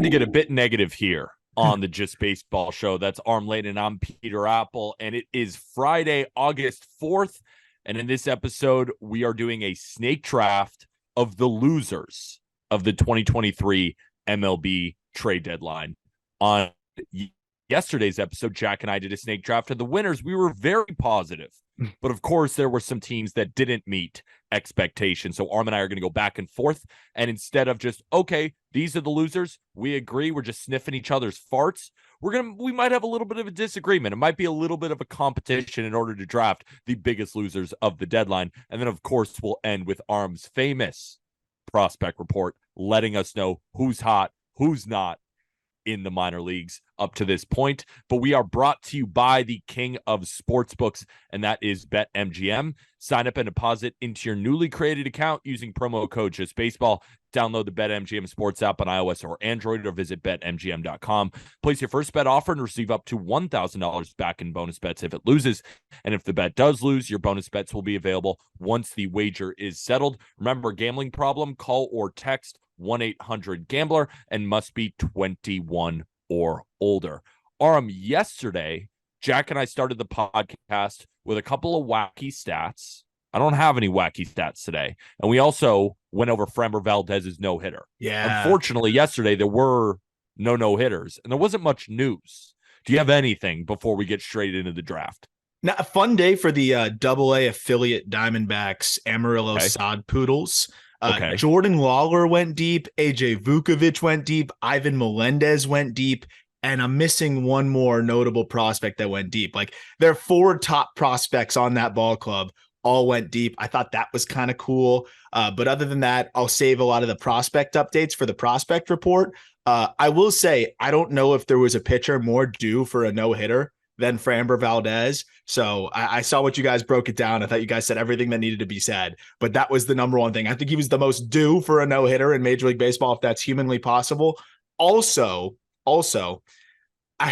Time to get a bit negative here on the Just Baseball Show. That's Aram Peter, and I'm Peter Apple, and it is Friday, August 4th. And in this episode, we are doing a snake draft of the losers of the 2023 MLB trade deadline. On yesterday's episode, Jack and I did a snake draft of the winners. We were very positive, but of course, there were some teams that didn't meet expectations. So Aram and I are going to go back and forth. And instead of just, okay, these are the losers, we agree, we're just sniffing each other's farts, we might have a little bit of a disagreement. It might be a little bit of a competition in order to draft the biggest losers of the deadline. And then, of course, we'll end with Aram's famous prospect report, letting us know who's hot, who's not in the minor leagues up to this point. But we are brought to you by the king of sportsbooks, and that is BetMGM. Sign up and deposit into your newly created account using promo code JustBaseball. Download the BetMGM Sports app on iOS or Android, or visit BetMGM.com. Place your first bet offer and receive up to $1,000 back in bonus bets if it loses. And if the bet does lose, your bonus bets will be available once the wager is settled. Remember, gambling problem? Call or text 1-800-GAMBLER and must be 21 or older. Aram, yesterday, Jack and I started the podcast with a couple of wacky stats. I don't have any wacky stats today. And we also went over Framber Valdez's no-hitter. Yeah. Unfortunately, yesterday there were no no-hitters, and there wasn't much news. Do you have anything before we get straight into the draft? Now, a fun day for the AA affiliate Diamondbacks Amarillo Sod Poodles. Jordan Lawler went deep. AJ Vukovic went deep. Ivan Melendez went deep. And I'm missing one more notable prospect that went deep. Like, their four top prospects on that ball club all went deep. I thought that was kind of cool. But other than that, I'll save a lot of the prospect updates for the prospect report. I will say, I don't know if there was a pitcher more due for a no-hitter than Framber Valdez. So I saw what you guys broke it down. I thought you guys said everything that needed to be said, but that was the number one thing. I think he was the most due for a no-hitter in Major League Baseball, if that's humanly possible. Also,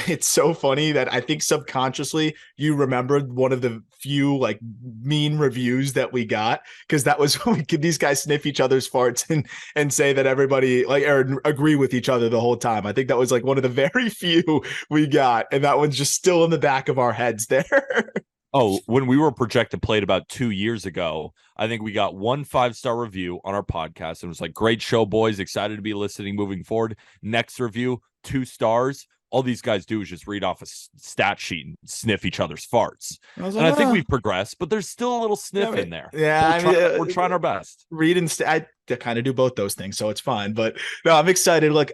it's so funny that I think subconsciously you remembered one of the few like mean reviews that we got, because that was when these guys sniff each other's farts and say that everybody or agree with each other the whole time. I think that was like one of the very few we got, and that one's just still in the back of our heads there. Oh, when we were projected played about 2 years ago, I think we got 1 5-star review on our podcast. And it was like, great show, boys. Excited to be listening moving forward. Next review, 2 stars. All these guys do is just read off a stat sheet and sniff each other's farts. I think we've progressed, but there's still a little sniff in there. Yeah, we're trying our best. Read and I kind of do both those things, so it's fine. But no, I'm excited. Look,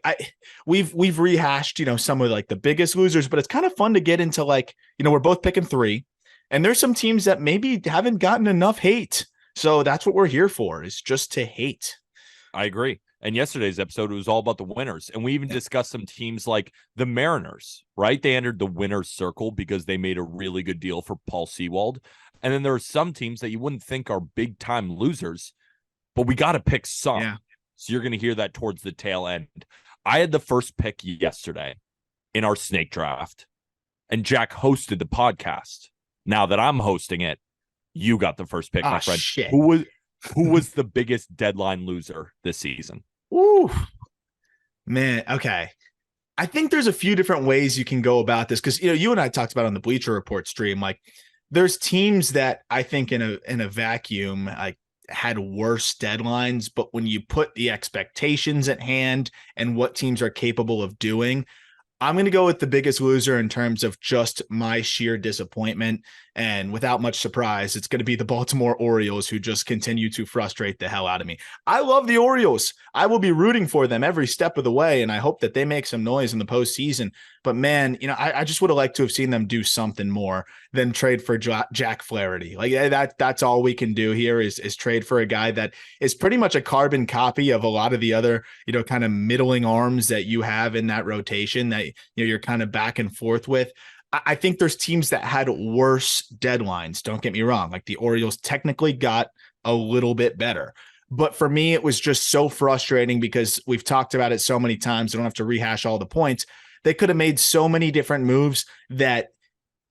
we've rehashed, some of like the biggest losers, but it's kind of fun to get into we're both picking 3, and there's some teams that maybe haven't gotten enough hate. So that's what we're here for, is just to hate. I agree. And yesterday's episode was all about the winners. And we even discussed some teams like the Mariners, right? They entered the winner's circle because they made a really good deal for Paul Sewald. And then there are some teams that you wouldn't think are big time losers, but we got to pick some. Yeah. So you're going to hear that towards the tail end. I had the first pick yesterday in our snake draft, and Jack hosted the podcast. Now that I'm hosting it, you got the first pick, my friend. Shit. Who was the biggest deadline loser this season? Ooh, man. Okay. I think there's a few different ways you can go about this, because, you and I talked about on the Bleacher Report stream, like there's teams that I think in a vacuum, like had worse deadlines, but when you put the expectations at hand and what teams are capable of doing, I'm going to go with the biggest loser in terms of just my sheer disappointment. And without much surprise, it's going to be the Baltimore Orioles, who just continue to frustrate the hell out of me. I love the Orioles. I will be rooting for them every step of the way, and I hope that they make some noise in the postseason. But man, I just would have liked to have seen them do something more than trade for Jack Flaherty. Like that's all we can do here is trade for a guy that is pretty much a carbon copy of a lot of the other, kind of middling arms that you have in that rotation that you're kind of back and forth with. I think there's teams that had worse deadlines. Don't get me wrong. Like the Orioles technically got a little bit better. But for me, it was just so frustrating because we've talked about it so many times. I don't have to rehash all the points. They could have made so many different moves that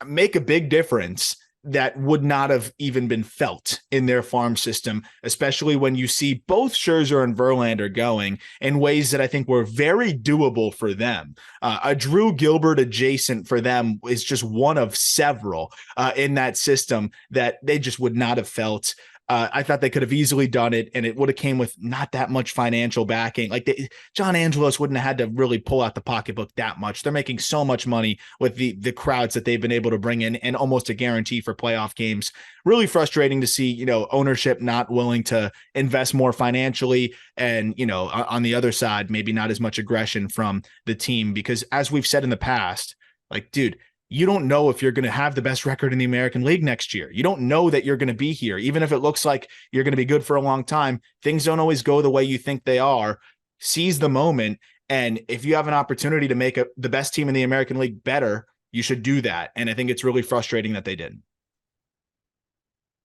make a big difference that would not have even been felt in their farm system, especially when you see both Scherzer and Verlander going in ways that I think were very doable for them. A Drew Gilbert adjacent for them is just one of several in that system that they just would not have felt. I thought they could have easily done it, and it would have came with not that much financial backing. Like John Angelos wouldn't have had to really pull out the pocketbook that much. They're making so much money with the crowds that they've been able to bring in, and almost a guarantee for playoff games. Really frustrating to see, ownership not willing to invest more financially, and on the other side, maybe not as much aggression from the team, because as we've said in the past, like, dude, you don't know if you're going to have the best record in the American League next year. You don't know that you're going to be here. Even if it looks like you're going to be good for a long time, things don't always go the way you think they are. Seize the moment. And if you have an opportunity to make the best team in the American League better, you should do that. And I think it's really frustrating that they didn't.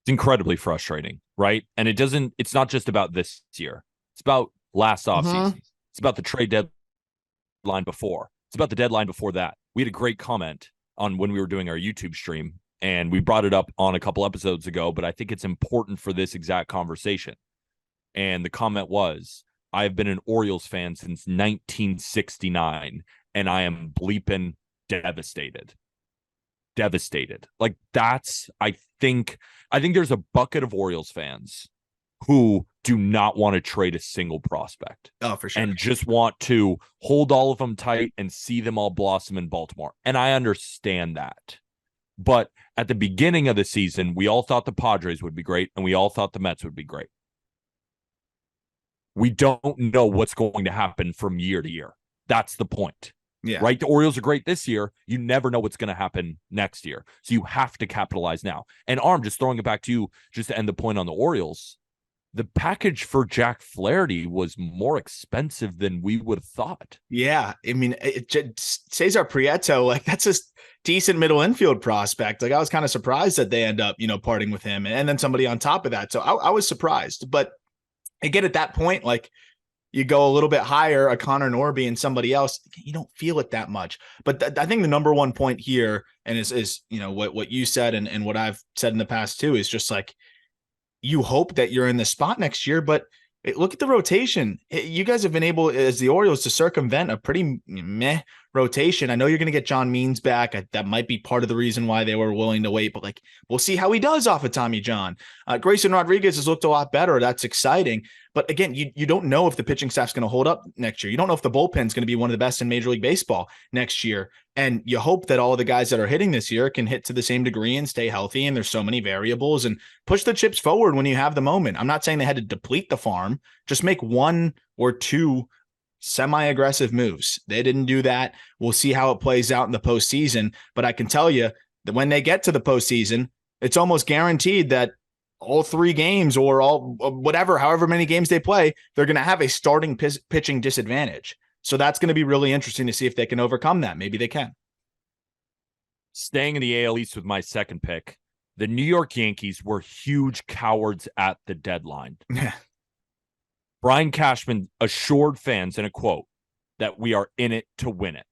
It's incredibly frustrating, right? And it's not just about this year. It's about last offseason. It's about the trade deadline before. It's about the deadline before that. We had a great comment on when we were doing our YouTube stream, and we brought it up on a couple episodes ago, but I think it's important for this exact conversation. And the comment was, I have been an Orioles fan since 1969, and I am bleeping devastated. Devastated. Like, that's, I think there's a bucket of Orioles fans who do not want to trade a single prospect. Oh, for sure. And just want to hold all of them tight and see them all blossom in Baltimore. And I understand that. But at the beginning of the season, we all thought the Padres would be great, and we all thought the Mets would be great. We don't know what's going to happen from year to year. That's the point. Yeah. Right? The Orioles are great this year. You never know what's going to happen next year. So you have to capitalize now. And Arm, just throwing it back to you, just to end the point on the Orioles, the package for Jack Flaherty was more expensive than we would have thought. Yeah. I mean, Cesar Prieto, like, that's a decent middle infield prospect. Like, I was kind of surprised that they end up, parting with him, and then somebody on top of that. So I was surprised. But again, at that point, like, you go a little bit higher, a Connor Norby and somebody else, you don't feel it that much. But I think the number one point here, and is what you said and what I've said in the past too, is just like, you hope that you're in the spot next year, but look at the rotation. You guys have been able, as the Orioles, to circumvent a pretty meh rotation. I know you're going to get John Means back. That might be part of the reason why they were willing to wait, but like, we'll see how he does off of Tommy John. Grayson Rodriguez has looked a lot better. That's exciting. But again, you don't know if the pitching staff's going to hold up next year. You don't know if the bullpen's going to be one of the best in Major League Baseball next year. And you hope that all of the guys that are hitting this year can hit to the same degree and stay healthy. And there's so many variables, and push the chips forward when you have the moment. I'm not saying they had to deplete the farm. Just make one or two semi-aggressive moves. They didn't do that. We'll see how it plays out in the postseason. But I can tell you that when they get to the postseason, it's almost guaranteed that all three games, or all whatever, however many games they play, they're going to have a starting pitching disadvantage. So that's going to be really interesting to see if they can overcome that. Maybe they can. Staying in the AL East with my second pick, the New York Yankees were huge cowards at the deadline. Brian Cashman assured fans in a quote that we are in it to win it.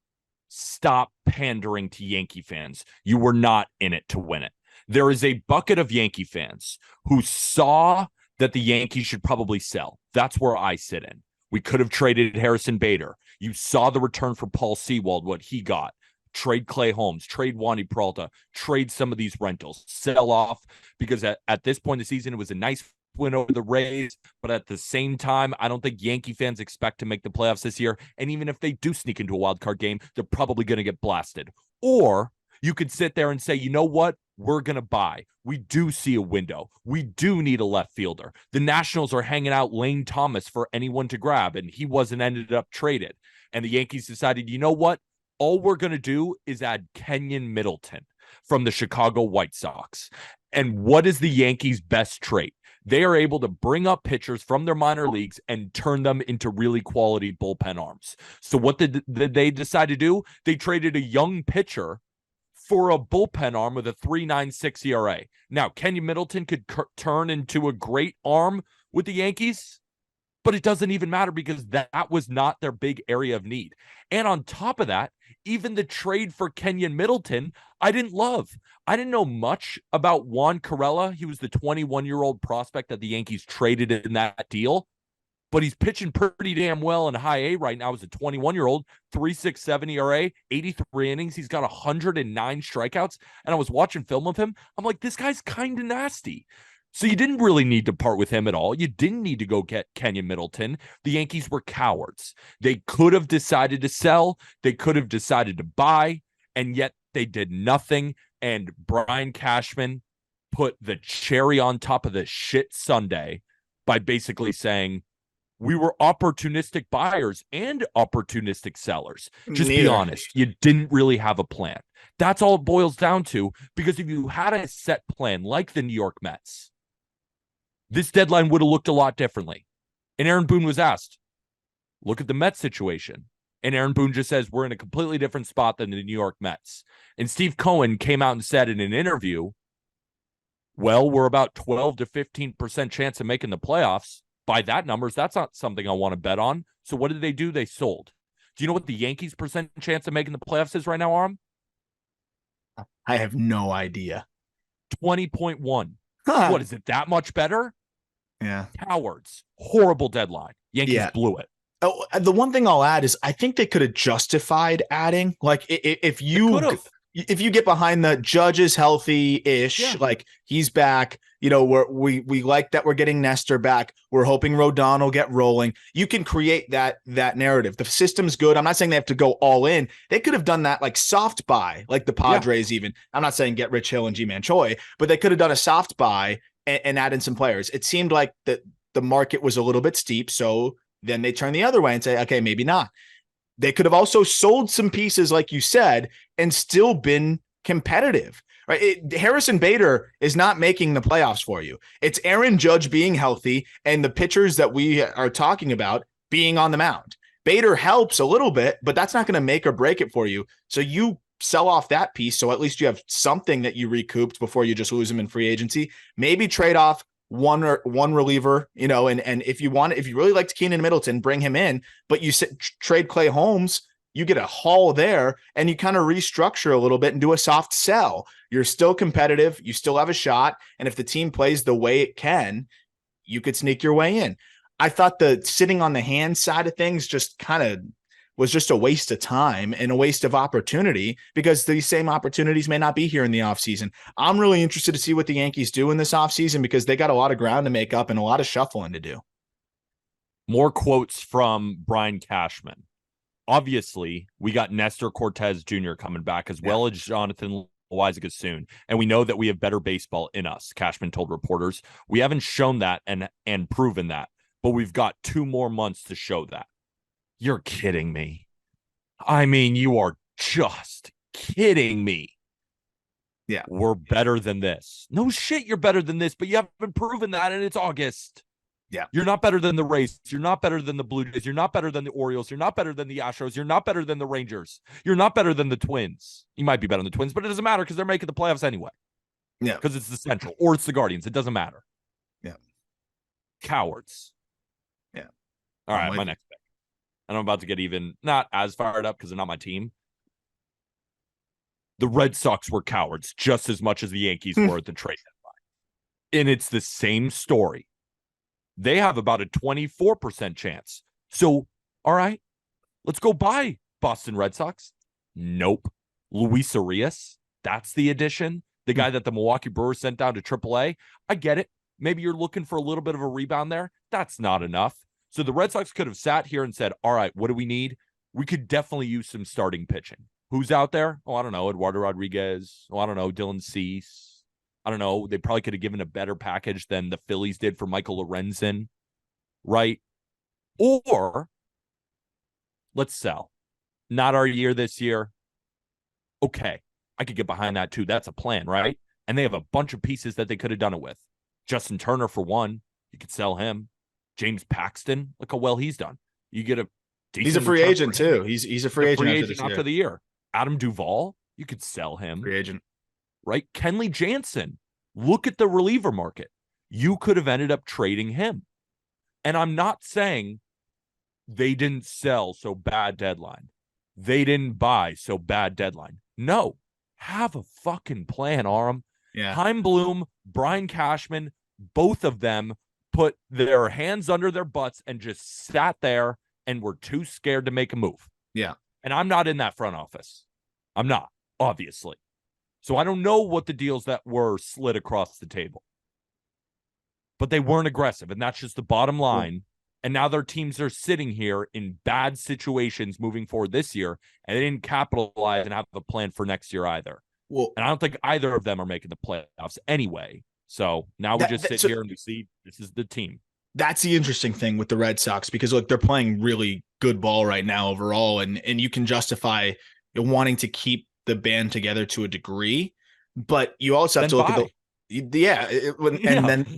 Stop pandering to Yankee fans. You were not in it to win it. There is a bucket of Yankee fans who saw that the Yankees should probably sell. That's where I sit in. We could have traded Harrison Bader. You saw the return for Paul Sewald, what he got. Trade Clay Holmes, trade Wandy Peralta, trade some of these rentals, sell off, because at this point in the season, it was a nice win over the Rays, but at the same time, I don't think Yankee fans expect to make the playoffs this year. And even if they do sneak into a wild card game, they're probably going to get blasted. Or you could sit there and say, you know what? We're going to buy. We do see a window. We do need a left fielder. The Nationals are hanging out Lane Thomas for anyone to grab, and he wasn't ended up traded. And the Yankees decided, you know what? All we're going to do is add Kenyon Middleton from the Chicago White Sox. And what is the Yankees' best trait? They are able to bring up pitchers from their minor leagues and turn them into really quality bullpen arms. So what did they decide to do? They traded a young pitcher for a bullpen arm with a 3.96 ERA. Now, Kenyon Middleton could turn into a great arm with the Yankees. But it doesn't even matter because that was not their big area of need. And on top of that, even the trade for Kenyon Middleton, I didn't love. I didn't know much about Juan Corella. He was the 21-year-old prospect that the Yankees traded in that deal. But he's pitching pretty damn well in high A right now as a 21-year-old, 3.67 ERA, 83 innings. He's got 109 strikeouts. And I was watching film of him. I'm like, this guy's kind of nasty. So you didn't really need to part with him at all. You didn't need to go get Kenyon Middleton. The Yankees were cowards. They could have decided to sell. They could have decided to buy. And yet they did nothing. And Brian Cashman put the cherry on top of the shit sundae by basically saying, we were opportunistic buyers and opportunistic sellers. Just be honest. You didn't really have a plan. That's all it boils down to, because if you had a set plan like the New York Mets, this deadline would have looked a lot differently. And Aaron Boone was asked, look at the Mets situation. And Aaron Boone just says, we're in a completely different spot than the New York Mets. And Steve Cohen came out and said in an interview, well, we're about 12 to 15% chance of making the playoffs. By that numbers, that's not something I want to bet on. So what did they do? They sold. Do you know what the Yankees' percent chance of making the playoffs is right now, Aram? I have no idea. 20.1. What is it, that much better? Yeah. Cowards. Horrible deadline. Yankees blew it. Oh, the one thing I'll add is I think they could have justified adding, like, if you get behind the Judge is healthy-ish, like he's back, we like that we're getting Nestor back. We're hoping Rodon will get rolling. You can create that narrative. The system's good. I'm not saying they have to go all in. They could have done that like soft buy, like the Padres even. I'm not saying get Rich Hill and G-Man Choi, but they could have done a soft buy and add in some players. It seemed like the market was a little bit steep, so then they turn the other way and say, okay, maybe not. They could have also sold some pieces, like you said, and still been competitive, right? Harrison Bader is not making the playoffs for you. It's Aaron Judge being healthy and the pitchers that we are talking about being on the mound. Bader helps a little bit, but that's not going to make or break it for you. So you sell off that piece, so at least you have something that you recouped before you just lose him in free agency. Maybe trade off one reliever, and if you really liked Keenan Middleton, bring him in, but you trade Clay Holmes, you get a haul there, and you kind of restructure a little bit and do a soft sell. You're still competitive, you still have a shot, and if the team plays the way it can, you could sneak your way in. I thought the sitting on the hand side of things just kind of was just a waste of time and a waste of opportunity, because these same opportunities may not be here in the offseason. I'm really interested to see what the Yankees do in this offseason, because they got a lot of ground to make up and a lot of shuffling to do. More quotes from Brian Cashman. Obviously, we got Nestor Cortez Jr. coming back, as well as Jonathan Loaisiga soon. And we know that we have better baseball in us, Cashman told reporters. We haven't shown that and proven that, but we've got 2 more months to show that. You're kidding me. I mean, you are just kidding me. Yeah. We're better than this. No shit, you're better than this, but you haven't proven that, and it's August. Yeah. You're not better than the Rays. You're not better than the Blue Jays. You're not better than the Orioles. You're not better than the Astros. You're not better than the Rangers. You're not better than the Twins. You might be better than the Twins, but it doesn't matter because they're making the playoffs anyway. Yeah. Because it's the Central or it's the Guardians. It doesn't matter. Yeah. Cowards. Yeah. All right, my next pick. And I'm about to get even not as fired up because they're not my team. The Red Sox were cowards just as much as the Yankees were at the trade deadline. And it's the same story. They have about a 24% chance. So, all right, let's go buy Boston Red Sox. Nope. Luis Arias, that's the addition. The guy that the Milwaukee Brewers sent down to AAA. I get it. Maybe you're looking for a little bit of a rebound there. That's not enough. So the Red Sox could have sat here and said, all right, what do we need? We could definitely use some starting pitching. Who's out there? Oh, I don't know. Eduardo Rodriguez. Oh, I don't know. Dylan Cease. I don't know. They probably could have given a better package than the Phillies did for Michael Lorenzen, right? Or let's sell. Not our year this year. Okay. I could get behind that too. That's a plan, right? And they have a bunch of pieces that they could have done it with. Justin Turner, for one. You could sell him. James Paxton, look how well he's done. You get a decent. He's a free agent too. He's a free agent after the year. Adam Duvall, you could sell him. Free agent, right? Kenley Jansen, look at the reliever market. You could have ended up trading him, And I'm not saying they didn't sell, so bad deadline. They didn't buy, so bad deadline. No, have a fucking plan, Aram. Yeah. Heim Bloom, Brian Cashman, both of them put their hands under their butts and just sat there and were too scared to make a move. Yeah. And I'm not in that front office. I'm not, obviously. So I don't know what the deals that were slid across the table. But they weren't aggressive, and that's just the bottom line. And now their teams are sitting here in bad situations moving forward this year, and they didn't capitalize and have a plan for next year either. Well, and I don't think either of them are making the playoffs anyway. So now we sit here and we see this is the team. That's the interesting thing with the Red Sox, because look, they're playing really good ball right now overall, and you can justify wanting to keep the band together to a degree, but you also have to look at the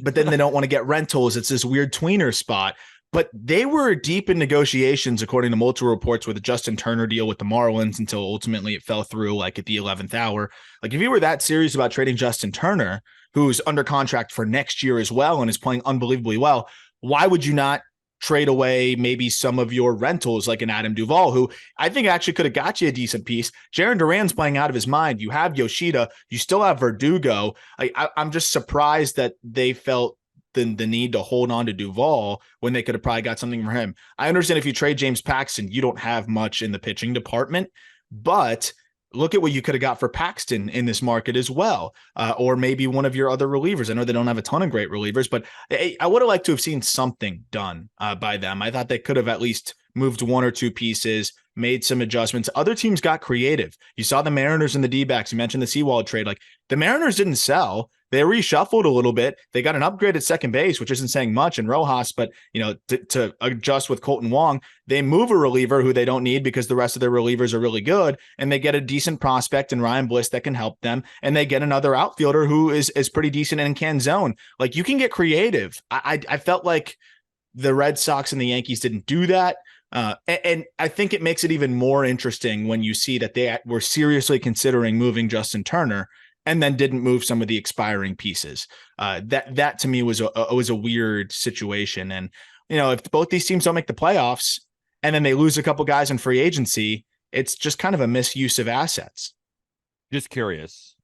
but then they don't want to get rentals. It's this weird tweener spot. But they were deep in negotiations, according to multiple reports, with a Justin Turner deal with the Marlins until ultimately it fell through like at the 11th hour. Like if you were that serious about trading Justin Turner, who's under contract for next year as well and is playing unbelievably well, why would you not trade away maybe some of your rentals like an Adam Duvall, who I think actually could have got you a decent piece? Jaron Duran's playing out of his mind. You have Yoshida. You still have Verdugo. I'm just surprised that they felt the need to hold on to Duvall when they could have probably got something for him. I understand if you trade James Paxton, you don't have much in the pitching department, but look at what you could have got for Paxton in this market as well. Or maybe one of your other relievers. I know they don't have a ton of great relievers, but I would have liked to have seen something done by them. I thought they could have at least moved one or two pieces, made some adjustments. Other teams got creative. You saw the Mariners and the D-backs. You mentioned the Seawald trade. Like the Mariners didn't sell. They reshuffled a little bit. They got an upgrade at second base, which isn't saying much in Rojas, but to adjust with Colton Wong, they move a reliever who they don't need because the rest of their relievers are really good, and they get a decent prospect in Ryan Bliss that can help them, and they get another outfielder who is pretty decent and can zone. Like you can get creative. I felt like the Red Sox and the Yankees didn't do that. And I think it makes it even more interesting when you see that they were seriously considering moving Justin Turner and then didn't move some of the expiring pieces. That to me was a weird situation. And, if both these teams don't make the playoffs and then they lose a couple guys in free agency, it's just kind of a misuse of assets. Just curious.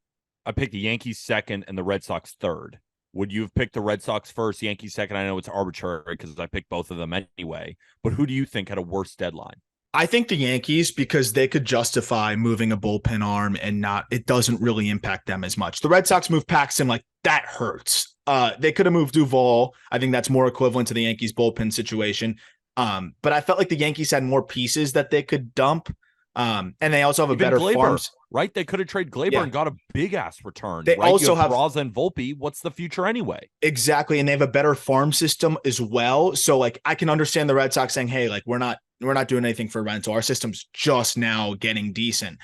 I picked the Yankees second and the Red Sox third. Would you have picked the Red Sox first, Yankees second? I know it's arbitrary because I picked both of them anyway, but who do you think had a worse deadline? I think the Yankees, because they could justify moving a bullpen arm and it doesn't really impact them as much. The Red Sox moved Paxton, like that hurts. They could have moved Duvall. I think that's more equivalent to the Yankees bullpen situation. But I felt like the Yankees had more pieces that they could dump. And they also have a better farms. Right? They could have traded Glaber and got a big ass return. They also have Raza and Volpe. What's the future anyway? Exactly. And they have a better farm system as well. So like I can understand the Red Sox saying, hey, like we're not doing anything for rental. Our system's just now getting decent.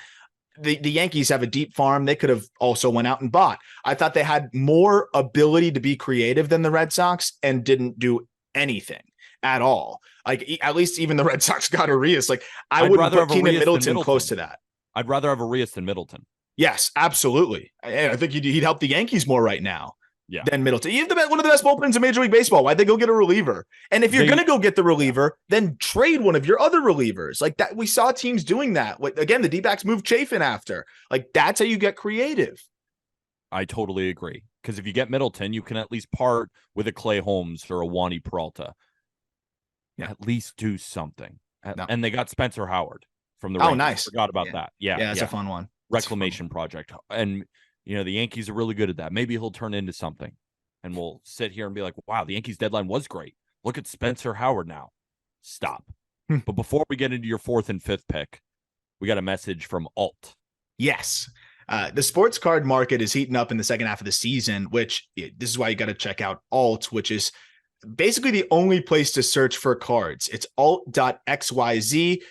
The Yankees have a deep farm. They could have also went out and bought. I thought they had more ability to be creative than the Red Sox and didn't do anything at all. Like at least even the Red Sox got Arias. Like I wouldn't put Keenan Middleton close to that. I'd rather have Arias than Middleton. Yes, absolutely. I think he'd help the Yankees more right now than Middleton. He's one of the best bullpens in Major League Baseball. Why'd they go get a reliever? And if you're going to go get the reliever, then trade one of your other relievers. Like that, we saw teams doing that. Again, the D-backs moved Chafin after. Like that's how you get creative. I totally agree. Because if you get Middleton, you can at least part with a Clay Holmes or a Wandy Peralta. At least do something. No. And they got Spencer Howard from the Rangers. Nice. Forgot about that. Yeah, that's a fun one. Reclamation project. And the Yankees are really good at that. Maybe he'll turn into something. And we'll sit here and be like, wow, the Yankees deadline was great. Look at Spencer Howard now. Stop. But before we get into your fourth and fifth pick, we got a message from Alt. Yes. The sports card market is heating up in the second half of the season, which this is why you got to check out Alt, which is basically the only place to search for cards. It's alt.xyz.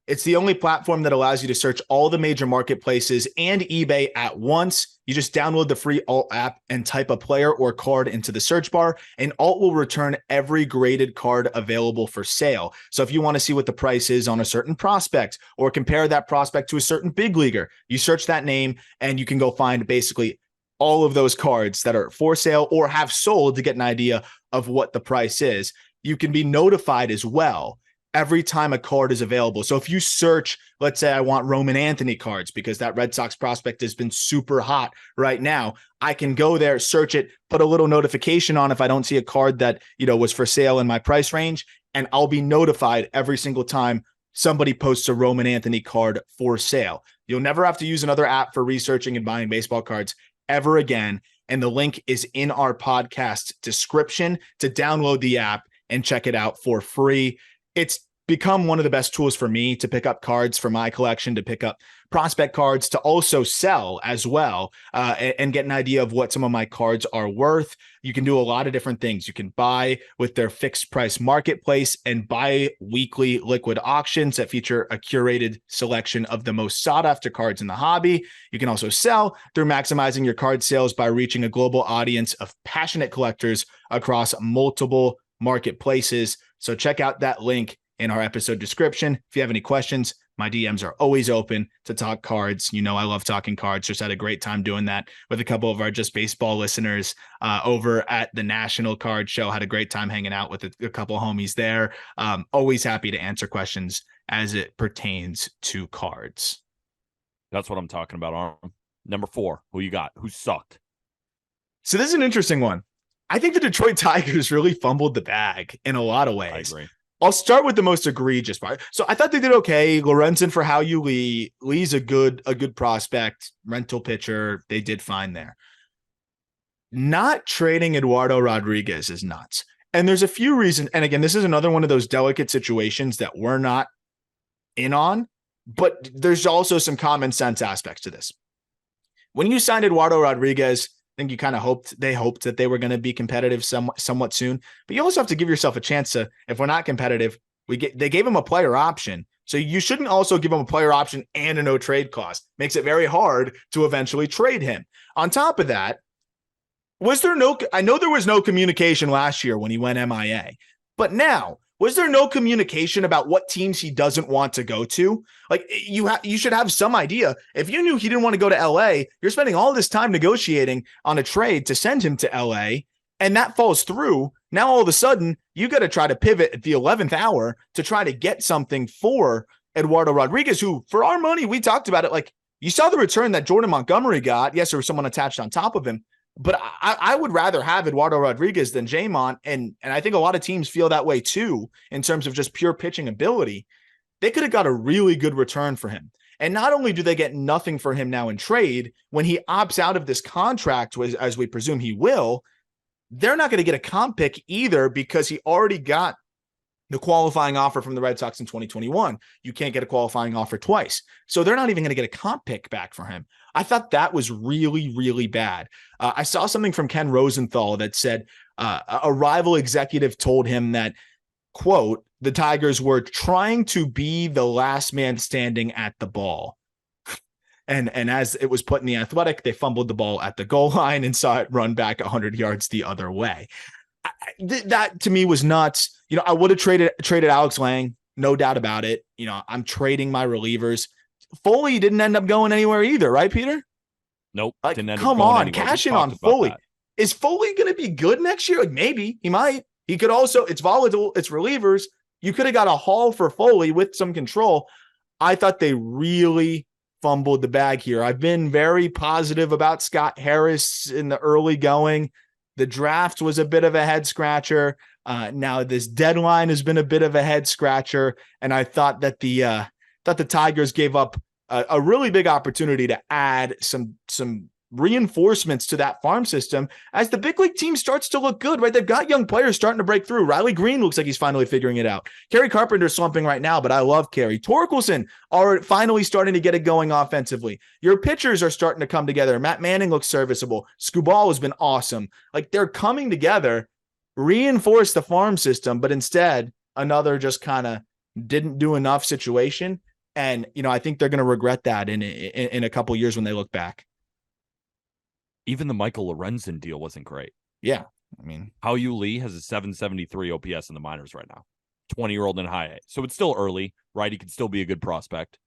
It's the only platform that allows you to search all the major marketplaces and eBay at once. You just download the free Alt app and type a player or card into the search bar, and Alt will return every graded card available for sale. So if you want to see what the price is on a certain prospect or compare that prospect to a certain big leaguer, you search that name and you can go find basically all of those cards that are for sale or have sold to get an idea of what the price is. you can be notified as well every time a card is available. So if you search, let's say I want Roman Anthony cards because that Red Sox prospect has been super hot right now, I can go there, search it, put a little notification on if I don't see a card that, was for sale in my price range, and I'll be notified every single time somebody posts a Roman Anthony card for sale. You'll never have to use another app for researching and buying baseball cards ever again. And the link is in our podcast description to download the app and check it out for free. It's become one of the best tools for me to pick up cards for my collection, to pick up prospect cards, to also sell as well, and get an idea of what some of my cards are worth. You can do a lot of different things. You can buy with their fixed price marketplace and buy weekly liquid auctions that feature a curated selection of the most sought after cards in the hobby. You can also sell through maximizing your card sales by reaching a global audience of passionate collectors across multiple marketplaces. So check out that link in our episode description. If you have any questions, my DMs are always open to talk cards. I love talking cards. Just had a great time doing that with a couple of our Just Baseball listeners over at the National Card Show. Had a great time hanging out with a couple of homies there. Always happy to answer questions as it pertains to cards. That's what I'm talking about, Aram. Number 4, who you got? Who sucked? So this is an interesting one. I think the Detroit Tigers really fumbled the bag in a lot of ways. I agree. I'll start with the most egregious part. So I thought they did okay. Lorenzen for Hao-Yu Lee. Lee's a good prospect, rental pitcher. They did fine there. Not trading Eduardo Rodriguez is nuts. And there's a few reasons. And again, this is another one of those delicate situations that we're not in on, but there's also some common sense aspects to this. When you signed Eduardo Rodriguez, I think you kind of hoped that they were going to be competitive somewhat soon, but you also have to give yourself a chance to, if we're not competitive, they gave him a player option. So you shouldn't also give him a player option and a no trade clause. Makes it very hard to eventually trade him. On top of that, I know there was no communication last year when he went MIA, but now, was there no communication about what teams he doesn't want to go to? Like you should have some idea. If you knew he didn't want to go to LA, you're spending all this time negotiating on a trade to send him to LA, and that falls through. Now all of a sudden you got to try to pivot at the 11th hour to try to get something for Eduardo Rodriguez, who for our money, we talked about it. Like you saw the return that Jordan Montgomery got. Yes, there was someone attached on top of him, but I would rather have Eduardo Rodriguez than Jamont. And I think a lot of teams feel that way too, in terms of just pure pitching ability. They could have got a really good return for him. And not only do they get nothing for him now in trade, when he opts out of this contract, as we presume he will, they're not going to get a comp pick either because he already got the qualifying offer from the Red Sox in 2021. You can't get a qualifying offer twice. So they're not even going to get a comp pick back for him. I thought that was really, really bad. I saw something from Ken Rosenthal that said a rival executive told him that, quote, the Tigers were trying to be the last man standing at the ball. And as it was put in The Athletic, they fumbled the ball at the goal line and saw it run back 100 yards the other way. That to me was nuts. I would have traded Alex Lang, no doubt about it. I'm trading my relievers. Foley didn't end up going anywhere either, right, Peter? Nope. Didn't end up going anywhere. Cash in on Foley. Is Foley going to be good next year? Like maybe he might. He could also. It's volatile. It's relievers. You could have got a haul for Foley with some control. I thought they really fumbled the bag here. I've been very positive about Scott Harris in the early going. The draft was a bit of a head scratcher. Now this deadline has been a bit of a head scratcher, and I thought that the Tigers gave up a really big opportunity to add some reinforcements to that farm system as the big league team starts to look good, right? They've got young players starting to break through. Riley Green looks like he's finally figuring it out. Kerry Carpenter's slumping right now, but I love Kerry. Torkelson are finally starting to get it going offensively. Your pitchers are starting to come together. Matt Manning looks serviceable. Skubal has been awesome. Like they're coming together, reinforce the farm system, but instead another just kind of didn't do enough situation. And, I think they're going to regret that in a couple years when they look back. Even the Michael Lorenzen deal wasn't great. Yeah. I mean, Hao-Yu Lee has a 773 OPS in the minors right now, 20-year-old in high A. So it's still early, right? He could still be a good prospect.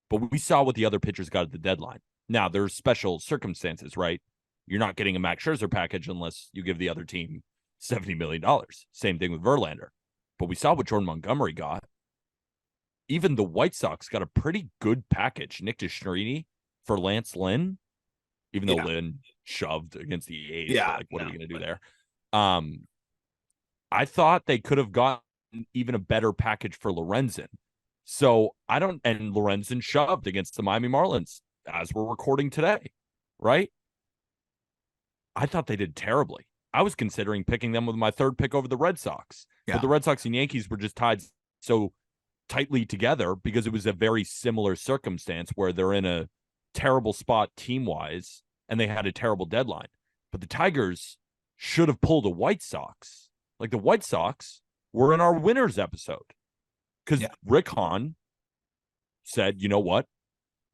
But we saw what the other pitchers got at the deadline. Now, there's special circumstances, right? You're not getting a Max Scherzer package unless you give the other team $70 million. Same thing with Verlander. But we saw what Jordan Montgomery got. Even the White Sox got a pretty good package. Nick DeStrini for Lance Lynn, even though Lynn shoved against the A's. Yeah. Like, what are we going to do there? I thought they could have gotten even a better package for Lorenzen. So and Lorenzen shoved against the Miami Marlins as we're recording today, right? I thought they did terribly. I was considering picking them with my third pick over the Red Sox. Yeah. But the Red Sox and Yankees were just tied so tightly together because it was a very similar circumstance where they're in a terrible spot team-wise and they had a terrible deadline. But the Tigers should have pulled a White Sox. Like, the White Sox were in our winners episode because Rick Hahn said, you know what?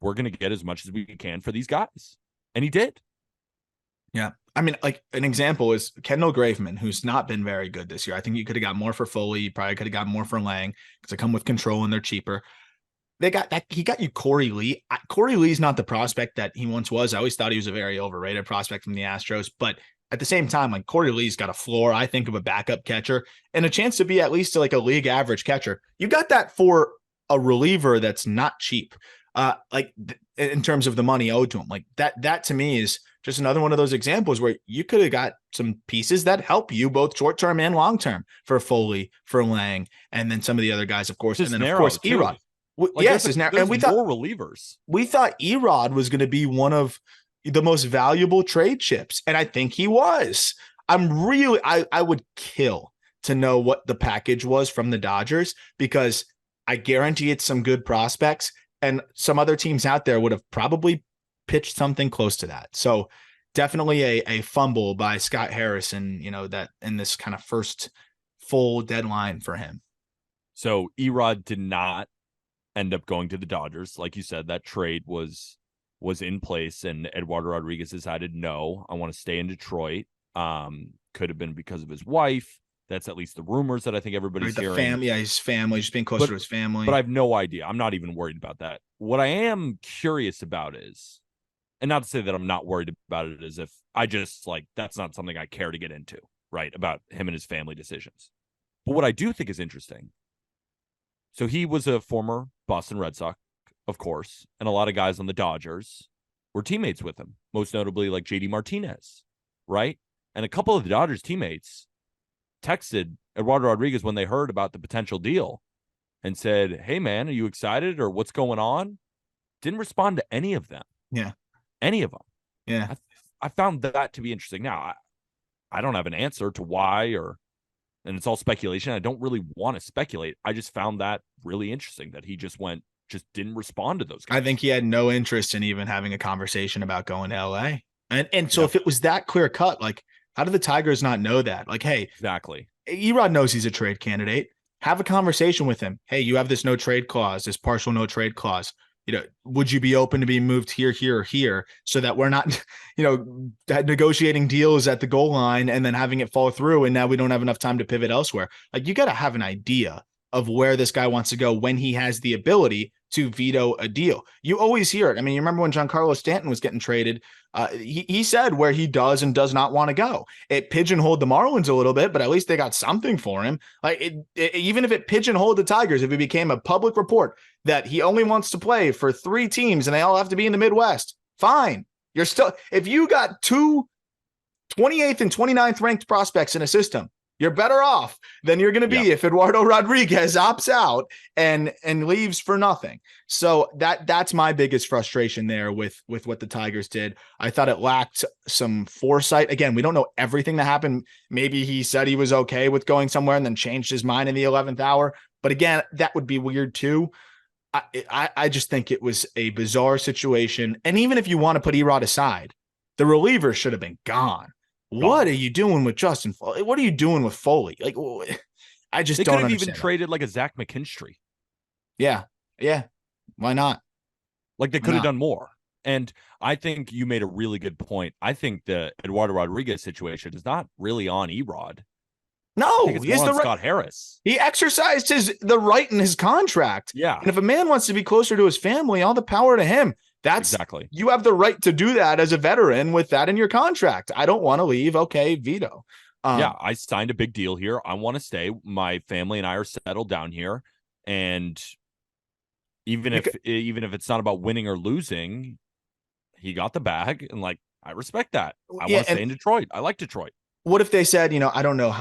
We're going to get as much as we can for these guys. And he did. Yeah. I mean, like, an example is Kendall Graveman, who's not been very good this year. I think you could have got more for Foley. You probably could have got more for Lang because they come with control and they're cheaper. He got you Corey Lee. Corey Lee's not the prospect that he once was. I always thought he was a very overrated prospect from the Astros, but at the same time, like, Corey Lee's got a floor, I think, of a backup catcher and a chance to be at least like a league average catcher. You got that for a reliever that's not cheap. In terms of the money owed to him, like that to me is just another one of those examples where you could have got some pieces that help you both short-term and long-term for Foley, for Lang, and then some of the other guys, of course. And then, of course, Erod. Yes, and we thought more relievers. We thought Erod was going to be one of the most valuable trade chips, and I think he was. I would kill to know what the package was from the Dodgers because I guarantee it's some good prospects, and some other teams out there would have probably pitched something close to that. So definitely a fumble by Scott Harrison, that in this kind of first full deadline for him. So Erod did not end up going to the Dodgers. Like you said, that trade was in place and Eduardo Rodriguez decided, no, I want to stay in Detroit. Could have been because of his wife. That's at least the rumors that I think everybody's hearing. His family, just being closer to his family. But I have no idea. I'm not even worried about that. What I am curious about is, and not to say that I'm not worried about it as if I just that's not something I care to get into, right? About him and his family decisions. But what I do think is interesting. So he was a former Boston Red Sox, of course, and a lot of guys on the Dodgers were teammates with him, most notably like JD Martinez, right? And a couple of the Dodgers teammates texted Eduardo Rodriguez when they heard about the potential deal and said, hey, man, are you excited or what's going on? Didn't respond to any of them. Yeah. Any of them. Yeah. I found that to be interesting. Now, I don't have an answer to why and it's all speculation. I don't really want to speculate. I just found that really interesting that he just didn't respond to those guys. I think he had no interest in even having a conversation about going to LA. And so if it was that clear cut, like, how do the Tigers not know that? Like, hey, exactly. Erod knows he's a trade candidate. Have a conversation with him. Hey, you have this no trade clause, this partial no trade clause. Would you be open to being moved here, here, or here so that we're not, negotiating deals at the goal line and then having it fall through and now we don't have enough time to pivot elsewhere? Like, you got to have an idea of where this guy wants to go when he has the ability to veto a deal. You always hear it. I mean, you remember when Giancarlo Stanton was getting traded, he said where he does and does not want to go. It pigeonholed the Marlins a little bit, but at least they got something for him. Like, even if it pigeonholed the Tigers, if it became a public report that he only wants to play for 3 teams and they all have to be in the Midwest, fine. You're still, if you got 28th and 29th ranked prospects in a system, you're better off than you're going to be if Eduardo Rodriguez opts out and leaves for nothing. So that's my biggest frustration there with what the Tigers did. I thought it lacked some foresight. Again, we don't know everything that happened. Maybe he said he was okay with going somewhere and then changed his mind in the 11th hour. But again, that would be weird too. I just think it was a bizarre situation. And even if you want to put Erod aside, the reliever should have been gone. What are you doing with Justin Foley? What are you doing with Foley? Like, I just don't understand. They could have even traded like a Zach McKinstry. Yeah. Why not? Like, they could have done more. And I think you made a really good point. I think the Eduardo Rodriguez situation is not really on Erod. No, he's the Scott Harris. He exercised the right in his contract. Yeah. And if a man wants to be closer to his family, all the power to him. That's exactly. You have the right to do that as a veteran with that in your contract. I don't want to leave. Okay, veto. Yeah, I signed a big deal here. I want to stay. My family and I are settled down here, and even if it's not about winning or losing, he got the bag, and like I respect that. I want to stay in Detroit. I like Detroit. What if they said, I don't know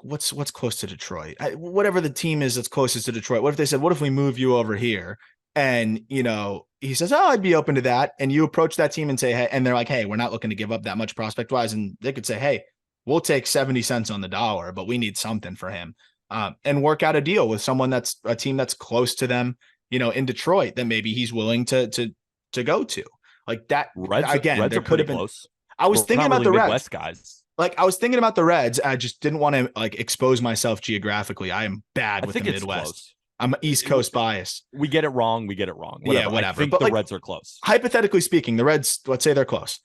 what's close to Detroit, whatever the team is that's closest to Detroit. What if they said, what if we move you over here? And he says, oh, I'd be open to that. And you approach that team and say, hey, and they're like, hey, we're not looking to give up that much prospect wise. And they could say, hey, we'll take 70 cents on the dollar, but we need something for him, and work out a deal with someone that's a team that's close to them, in Detroit, that maybe he's willing to go to, like that. Reds there could have been close. I was thinking about the Reds guys. Like I was thinking about the Reds. I just didn't want to expose myself geographically. I am bad with the Midwest. Close. I'm East Coast bias. We get it wrong. Whatever. Yeah, whatever. I think but the Reds are close. Hypothetically speaking, the Reds, let's say they're close.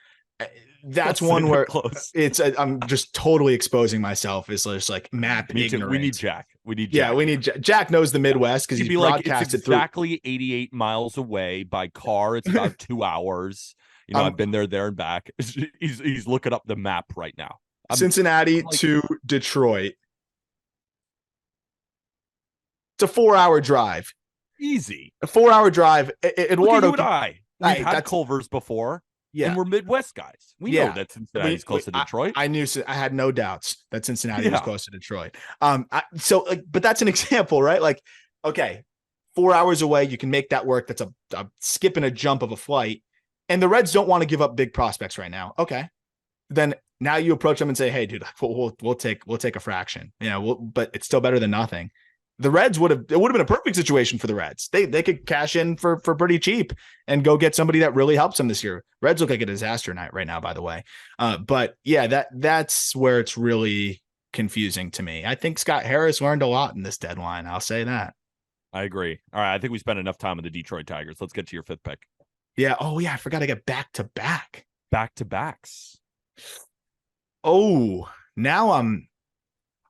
That's one where close. I'm just totally exposing myself as just like map ignorance. We need Jack. Yeah, we need Jack knows the Midwest because he's broadcasted it's exactly 88 miles away by car. It's about 2 hours. I've been there and back. He's looking up the map right now. Cincinnati to Detroit. It's a 4-hour drive. Easy. A 4-hour drive. Eduardo, you and I. We've had Culvers before. Yeah. And we're Midwest guys. We know that Cincinnati's close to Detroit. I had no doubts that Cincinnati was close to Detroit. But that's an example, right? Like, okay, 4 hours away, you can make that work. That's a skip and a jump of a flight. And the Reds don't want to give up big prospects right now. Okay. Then now you approach them and say, hey, dude, we'll take a fraction, but it's still better than nothing. The Reds it would have been a perfect situation for the Reds. They could cash in for pretty cheap and go get somebody that really helps them this year. Reds look like a disaster night right now, by the way. But yeah, that's where it's really confusing to me. I think Scott Harris learned a lot in this deadline. I'll say that. I agree. All right. I think we spent enough time with the Detroit Tigers. Let's get to your fifth pick. Yeah. Oh yeah. I forgot I got back-to-backs. Oh, now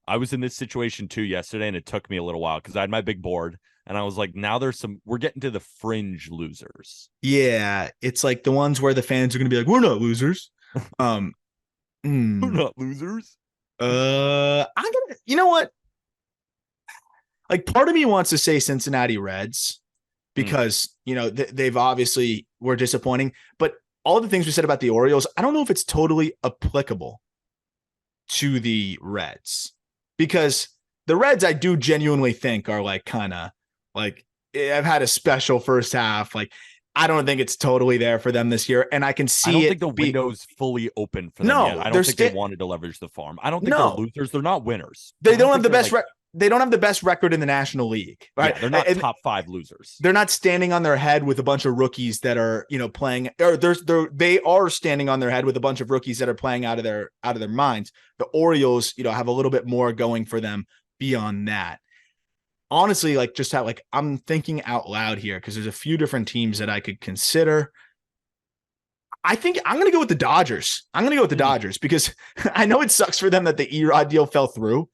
I was in this situation too yesterday, and it took me a little while because I had my big board, and I was like, now we're getting to the fringe losers. Yeah, it's like the ones where the fans are going to be like, we're not losers. We're not losers. You know what? Like, part of me wants to say Cincinnati Reds because, they've obviously were disappointing, but all the things we said about the Orioles, I don't know if it's totally applicable to the Reds, because the Reds, I do genuinely think are like kind of like, I've had a special first half. Like, I don't think it's totally there for them this year. And I can see I don't think the window's fully open for them yet. I don't think they wanted to leverage the farm. I don't think they're losers. They're not winners. They don't have the best they don't have the best record in the National League, right? Yeah, they're not top 5 losers. They're not standing on their head with a bunch of rookies that are, playing, or they are standing on their head with a bunch of rookies that are playing out of their minds. The Orioles, have a little bit more going for them beyond that. Honestly, like just how, like, I'm thinking out loud here because there's a few different teams that I could consider. I think I'm going to go with the Dodgers. Because I know it sucks for them that the Erod deal fell through,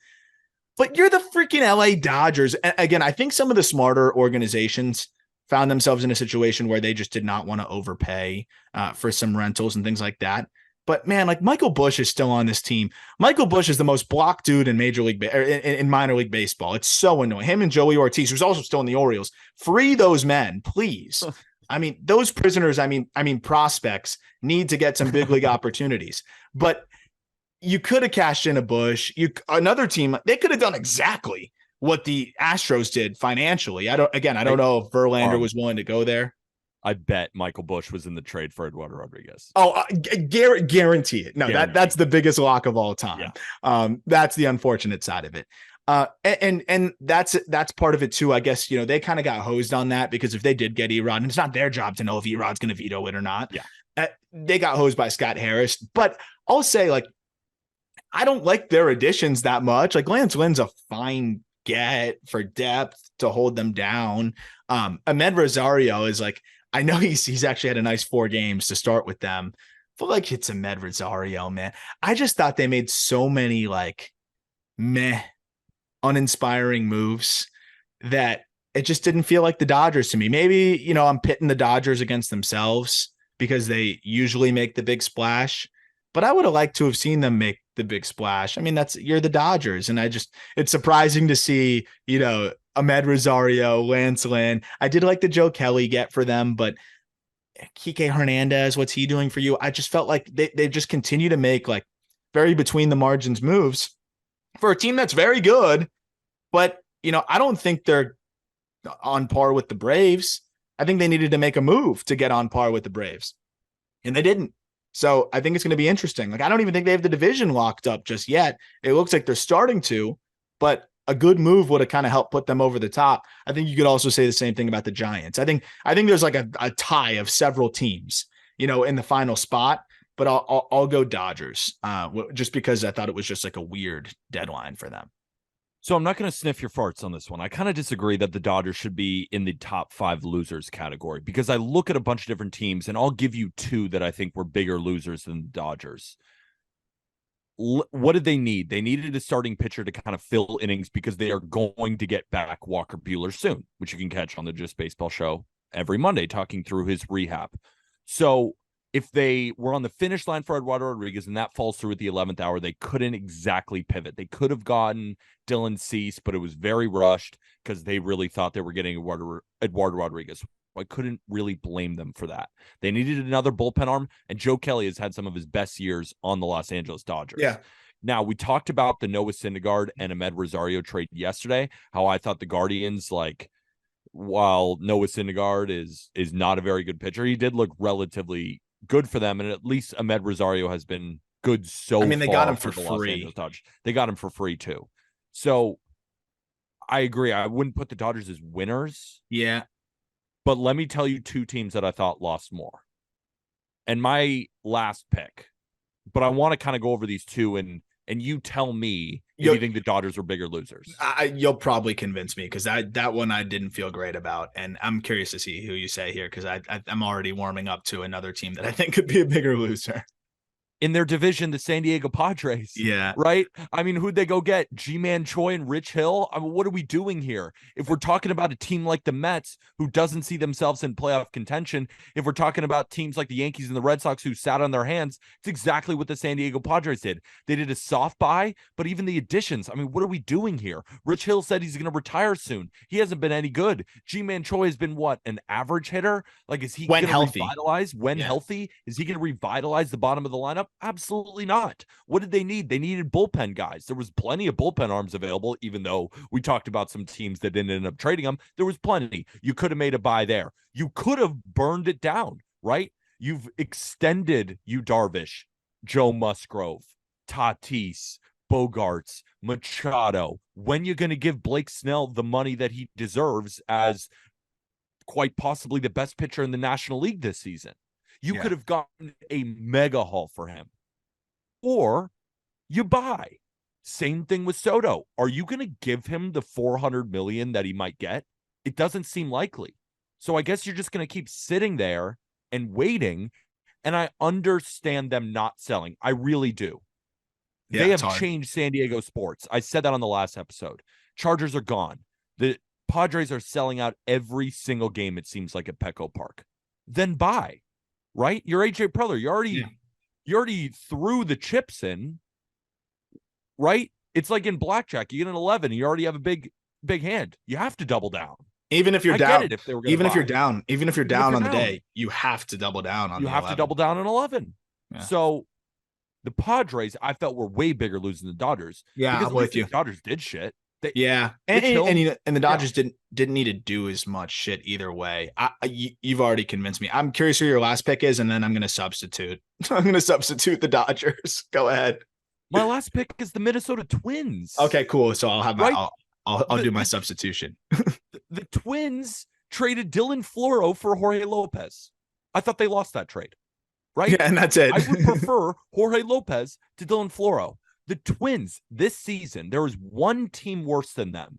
but you're the freaking LA Dodgers. And again, I think some of the smarter organizations found themselves in a situation where they just did not want to overpay for some rentals and things like that. But man, like, Michael Busch is still on this team. Michael Busch is the most blocked dude in in minor league baseball. It's so annoying. Him and Joey Ortiz, who's also still in the Orioles. Free those men, please. I mean, those prisoners, prospects need to get some big league opportunities. But you could have cashed in a Busch. Another team, they could have done exactly what the Astros did financially. I don't know if Verlander was willing to go there. I bet Michael Busch was in the trade for Eduardo Rodriguez. Oh, guarantee it. No, that's the biggest lock of all time. Yeah. That's the unfortunate side of it. And that's part of it too. I guess, they kind of got hosed on that because if they did get Erod, and it's not their job to know if Erod's going to veto it or not. Yeah. They got hosed by Scott Harris, but I'll say, like, I don't like their additions that much. Like, Lance Lynn's a fine get for depth to hold them down. Ahmed Rosario is like, I know he's actually had a nice 4 games to start with them. I feel like it's Ahmed Rosario, man. I just thought they made so many like meh, uninspiring moves that it just didn't feel like the Dodgers to me. Maybe, I'm pitting the Dodgers against themselves because they usually make the big splash, but I would have liked to have seen them make the big splash. I mean, you're the Dodgers. And it's surprising to see, Ahmed Rosario, Lance Lynn. I did like the Joe Kelly get for them, but Kike Hernandez, what's he doing for you? I just felt like they just continue to make like very between the margins moves for a team that's very good. But, I don't think they're on par with the Braves. I think they needed to make a move to get on par with the Braves, and they didn't. So I think it's going to be interesting. Like, I don't even think they have the division locked up just yet. It looks like they're starting to, but a good move would have kind of helped put them over the top. I think you could also say the same thing about the Giants. I think there's like a tie of several teams, in the final spot, but I'll go Dodgers just because I thought it was just like a weird deadline for them. So I'm not going to sniff your farts on this one. I kind of disagree that the Dodgers should be in the top 5 losers category because I look at a bunch of different teams, and I'll give you 2 that I think were bigger losers than the Dodgers. What did they need? They needed a starting pitcher to kind of fill innings because they are going to get back Walker Buehler soon, which you can catch on the Just Baseball show every Monday, talking through his rehab. So if they were on the finish line for Eduardo Rodriguez and that falls through at the 11th hour, they couldn't exactly pivot. They could have gotten Dylan Cease, but it was very rushed because they really thought they were getting Eduardo Rodriguez. I couldn't really blame them for that. They needed another bullpen arm, and Joe Kelly has had some of his best years on the Los Angeles Dodgers. Yeah. Now, we talked about the Noah Syndergaard and Ahmed Rosario trade yesterday, how I thought the Guardians, like, while Noah Syndergaard is not a very good pitcher, he did look relatively good for them, and at least Ahmed Rosario has been good so far. I mean, they got him for the free. Los Angeles Dodgers. They got him for free, too. So, I agree. I wouldn't put the Dodgers as winners. Yeah. But let me tell you 2 teams that I thought lost more. And my last pick, but I want to kind of go over these 2 and you tell me if you think the Dodgers are bigger losers. You'll probably convince me because that one I didn't feel great about. And I'm curious to see who you say here because I'm already warming up to another team that I think could be a bigger loser. In their division, the San Diego Padres. Yeah. Right? I mean, who'd they go get? G-Man Choi and Rich Hill? I mean, what are we doing here? If we're talking about a team like the Mets, who doesn't see themselves in playoff contention, if we're talking about teams like the Yankees and the Red Sox who sat on their hands, it's exactly what the San Diego Padres did. They did a soft buy, but even the additions, I mean, what are we doing here? Rich Hill said he's going to retire soon. He hasn't been any good. G-Man Choi has been what, an average hitter? Like, is he going to revitalize? When healthy? Is he going to revitalize the bottom of the lineup? Absolutely not. What did they need? They needed bullpen guys. There was plenty of bullpen arms available, even though we talked about some teams that didn't end up trading them. There was plenty. You could have made a buy there. You could have burned it down, right? You've extended Yu Darvish, Joe Musgrove, Tatis, Bogarts, Machado. When you're going to give Blake Snell the money that he deserves as quite possibly the best pitcher in the National League this season? You could have gotten a mega haul for him. Or you buy. Same thing with Soto. Are you going to give him the $400 million that he might get? It doesn't seem likely. So I guess you're just going to keep sitting there and waiting. And I understand them not selling. I really do. Yeah, they have changed San Diego sports. I said that on the last episode. Chargers are gone. The Padres are selling out every single game, it seems like, at Petco Park. Then buy. Right? You're AJ Preller. You already threw the chips in, right? It's like in blackjack. You get an 11, and you already have a big hand. You have to double down. Even if you're down, even if you're down on the day, you have to double down on. You have to double down on 11. Yeah. So the Padres, I felt, were way bigger losers than the Dodgers. Yeah, I'm with you. The Dodgers did shit. And the Dodgers didn't need to do as much shit either way. You've already convinced me. I'm curious who your last pick is, and then I'm going to substitute. I'm going to substitute the Dodgers. Go ahead. My last pick is the Minnesota Twins. Okay, cool. So I'll have I'll do my substitution. The Twins traded Dylan Floro for Jorge Lopez. I thought they lost that trade, right? Yeah, and that's it. I would prefer Jorge Lopez to Dylan Floro. The Twins this season, there is one team worse than them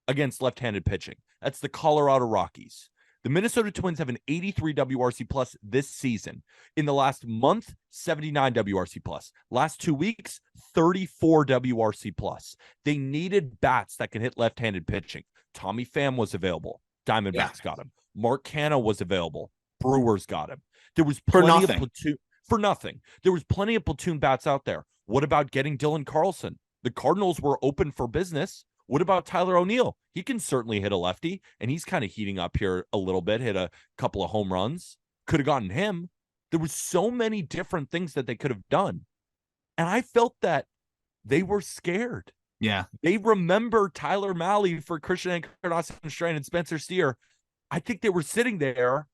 against left-handed pitching. That's the Colorado Rockies. The Minnesota Twins have an 83 WRC plus this season. In the last month, 79 WRC plus. Last 2 weeks, 34 WRC plus. They needed bats that can hit left-handed pitching. Tommy Pham was available. Diamondbacks got him. Mark Canha was available. Brewers got him. There was plenty of platoon for nothing. There was plenty of platoon bats out there. What about getting Dylan Carlson? The Cardinals were open for business. What about Tyler O'Neill? He can certainly hit a lefty, and he's kind of heating up here a little bit, hit a couple of home runs. Could have gotten him. There was so many different things that they could have done. And I felt that they were scared. Yeah. They remember Tyler Mahle for Christian Encarnacion Strand and Spencer Steer. I think they were sitting there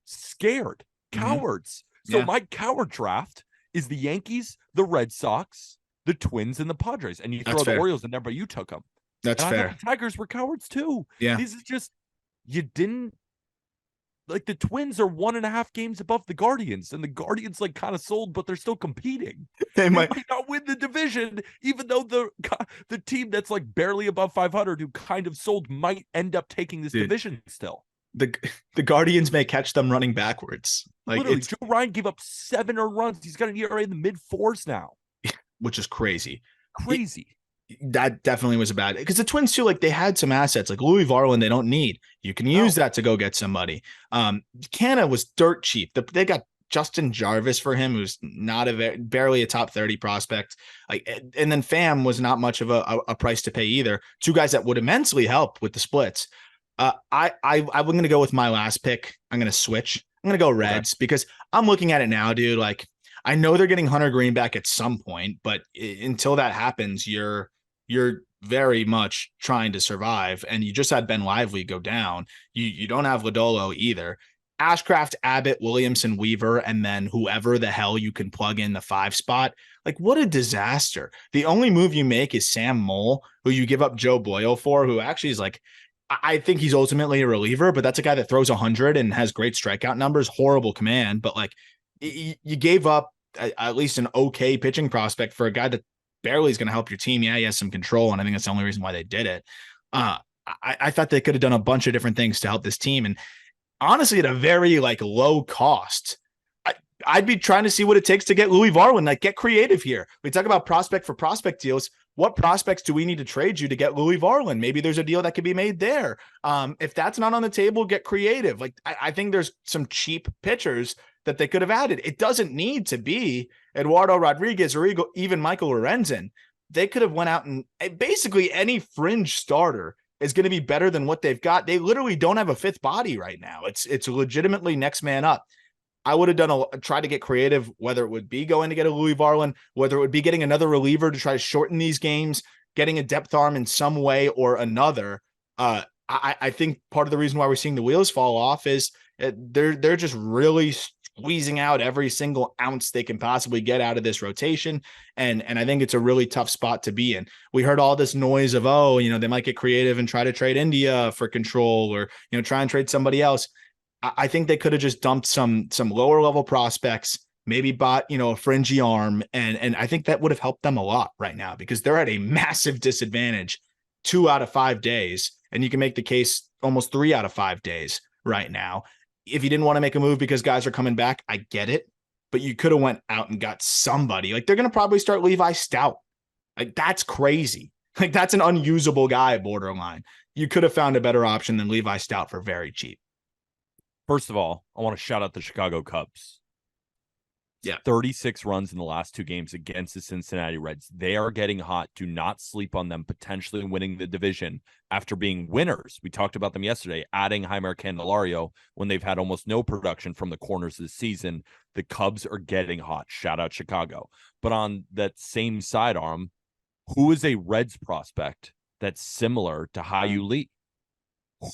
scared, cowards. So my coward draft is the Yankees, the Red Sox, the Twins, and the Padres. And you throw the Orioles in there, but you took them. That's fair. I thought the Tigers were cowards too. Yeah. This is just, you didn't, like, the Twins are 1.5 games above the Guardians, and the Guardians like kind of sold, but they're still competing. They might not win the division, even though the team that's like barely above 500 who kind of sold might end up taking this division still. The Guardians may catch them running backwards. Like, literally, Joe Ryan gave up 7 earned runs. He's got an ERA in the mid-4s now, which is crazy. That definitely was a bad, because the Twins too, like, they had some assets like Louis Varland. They don't need. You can use that to go get somebody. Canna was dirt cheap. They got Justin Jarvis for him, who's not barely a top 30 prospect. Like, and then Pham was not much of a price to pay either. 2 guys that would immensely help with the splits. I'm going to go with my last pick. I'm going to switch. I'm going to go Reds because I'm looking at it now, dude. Like, I know they're getting Hunter Green back at some point, but until that happens, you're very much trying to survive. And you just had Ben Lively go down. You don't have Lodolo either. Ashcraft, Abbott, Williamson, Weaver, and then whoever the hell you can plug in the 5 spot. Like, what a disaster. The only move you make is Sam Moll, who you give up Joe Boyle for, who actually is like, I think he's ultimately a reliever, but that's a guy that throws 100 and has great strikeout numbers, horrible command. But like, you gave up at least an okay pitching prospect for a guy that barely is going to help your team. Yeah, he has some control, and I think that's the only reason why they did it. I thought they could have done a bunch of different things to help this team, and honestly, at a very like low cost. I'd be trying to see what it takes to get Louis Varland. Like, get creative here. We talk about prospect for prospect deals. What prospects do we need to trade you to get Louis Varland? Maybe there's a deal that could be made there. If that's not on the table, get creative. Like, I think there's some cheap pitchers that they could have added. It doesn't need to be Eduardo Rodriguez or even Michael Lorenzen. They could have went out and basically any fringe starter is going to be better than what they've got. They literally don't have a 5th body right now. It's legitimately next man up. I would have tried to get creative, whether it would be going to get a Louis Varland, whether it would be getting another reliever to try to shorten these games, getting a depth arm in some way or another. I think part of the reason why we're seeing the wheels fall off is they're just really squeezing out every single ounce they can possibly get out of this rotation. And I think it's a really tough spot to be in. We heard all this noise of, they might get creative and try to trade India for control or, try and trade somebody else. I think they could have just dumped some lower level prospects, maybe bought, a fringy arm. And I think that would have helped them a lot right now because they're at a massive disadvantage 2 out of 5 days. And you can make the case almost 3 out of 5 days right now. If you didn't want to make a move because guys are coming back, I get it, but you could have went out and got somebody. Like, they're going to probably start Levi Stout. Like, that's crazy. Like, that's an unusable guy borderline. You could have found a better option than Levi Stout for very cheap. First of all, I want to shout out the Chicago Cubs. Yeah. 36 runs in the last 2 games against the Cincinnati Reds. They are getting hot. Do not sleep on them potentially winning the division after being winners. We talked about them yesterday, adding Jeimer Candelario when they've had almost no production from the corners this season. The Cubs are getting hot. Shout out Chicago. But on that same sidearm, who is a Reds prospect that's similar to Hyu Lee?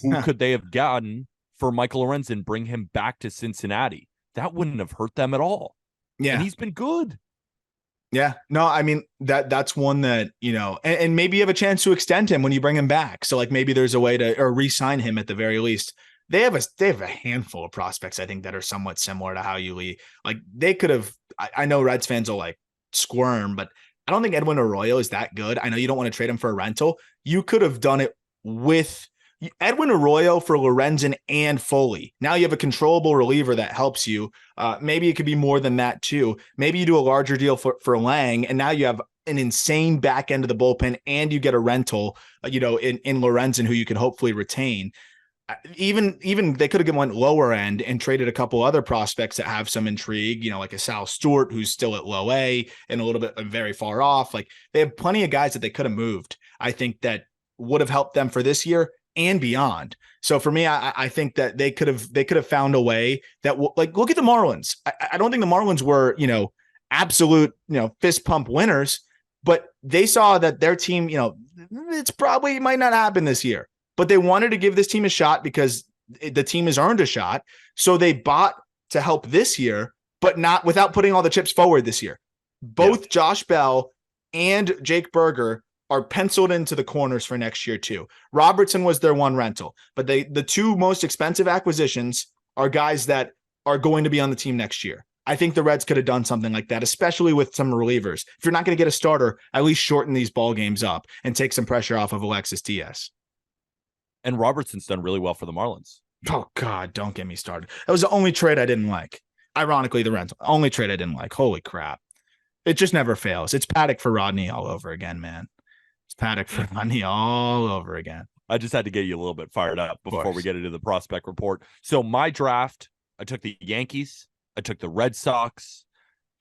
Who could they have gotten for Michael Lorenzen, bring him back to Cincinnati? That wouldn't have hurt them at all. Yeah. And he's been good. Yeah. No, I mean, that's one that, and maybe you have a chance to extend him when you bring him back. So like maybe there's a way to, or re-sign him at the very least. They have a handful of prospects, I think, that are somewhat similar to Hyu Lee. Like, they could have, I know Reds fans will like squirm, but I don't think Edwin Arroyo is that good. I know you don't want to trade him for a rental. You could have done it with Edwin Arroyo for Lorenzen and Foley. Now you have a controllable reliever that helps you. Maybe it could be more than that too. Maybe you do a larger deal for Lang, and now you have an insane back end of the bullpen, and you get a rental, in Lorenzen who you can hopefully retain. Even they could have went lower end and traded a couple other prospects that have some intrigue, like a Sal Stewart, who's still at low A and a little bit very far off. Like, they have plenty of guys that they could have moved, I think, that would have helped them for this year and beyond. So for me, I think that they could have found a way that like, look at the Marlins. I don't think the Marlins were, absolute, fist pump winners, but they saw that their team, it's probably might not happen this year. But they wanted to give this team a shot because the team has earned a shot. So they bought to help this year, but not without putting all the chips forward this year. Both Josh Bell and Jake Berger are penciled into the corners for next year too. Robertson was their one rental, but the two most expensive acquisitions are guys that are going to be on the team next year. I think the Reds could have done something like that, especially with some relievers. If you're not going to get a starter, at least shorten these ball games up and take some pressure off of Alexis Diaz. And Robertson's done really well for the Marlins. Oh, God, don't get me started. That was the only trade I didn't like. Ironically, the rental. Only trade I didn't like. Holy crap. It just never fails. It's Paddock for Rodney all over again, man. It's Paddock for Rodney all over again. I just had to get you a little bit fired up before we get into the prospect report. So my draft, I took the Yankees, I took the Red Sox,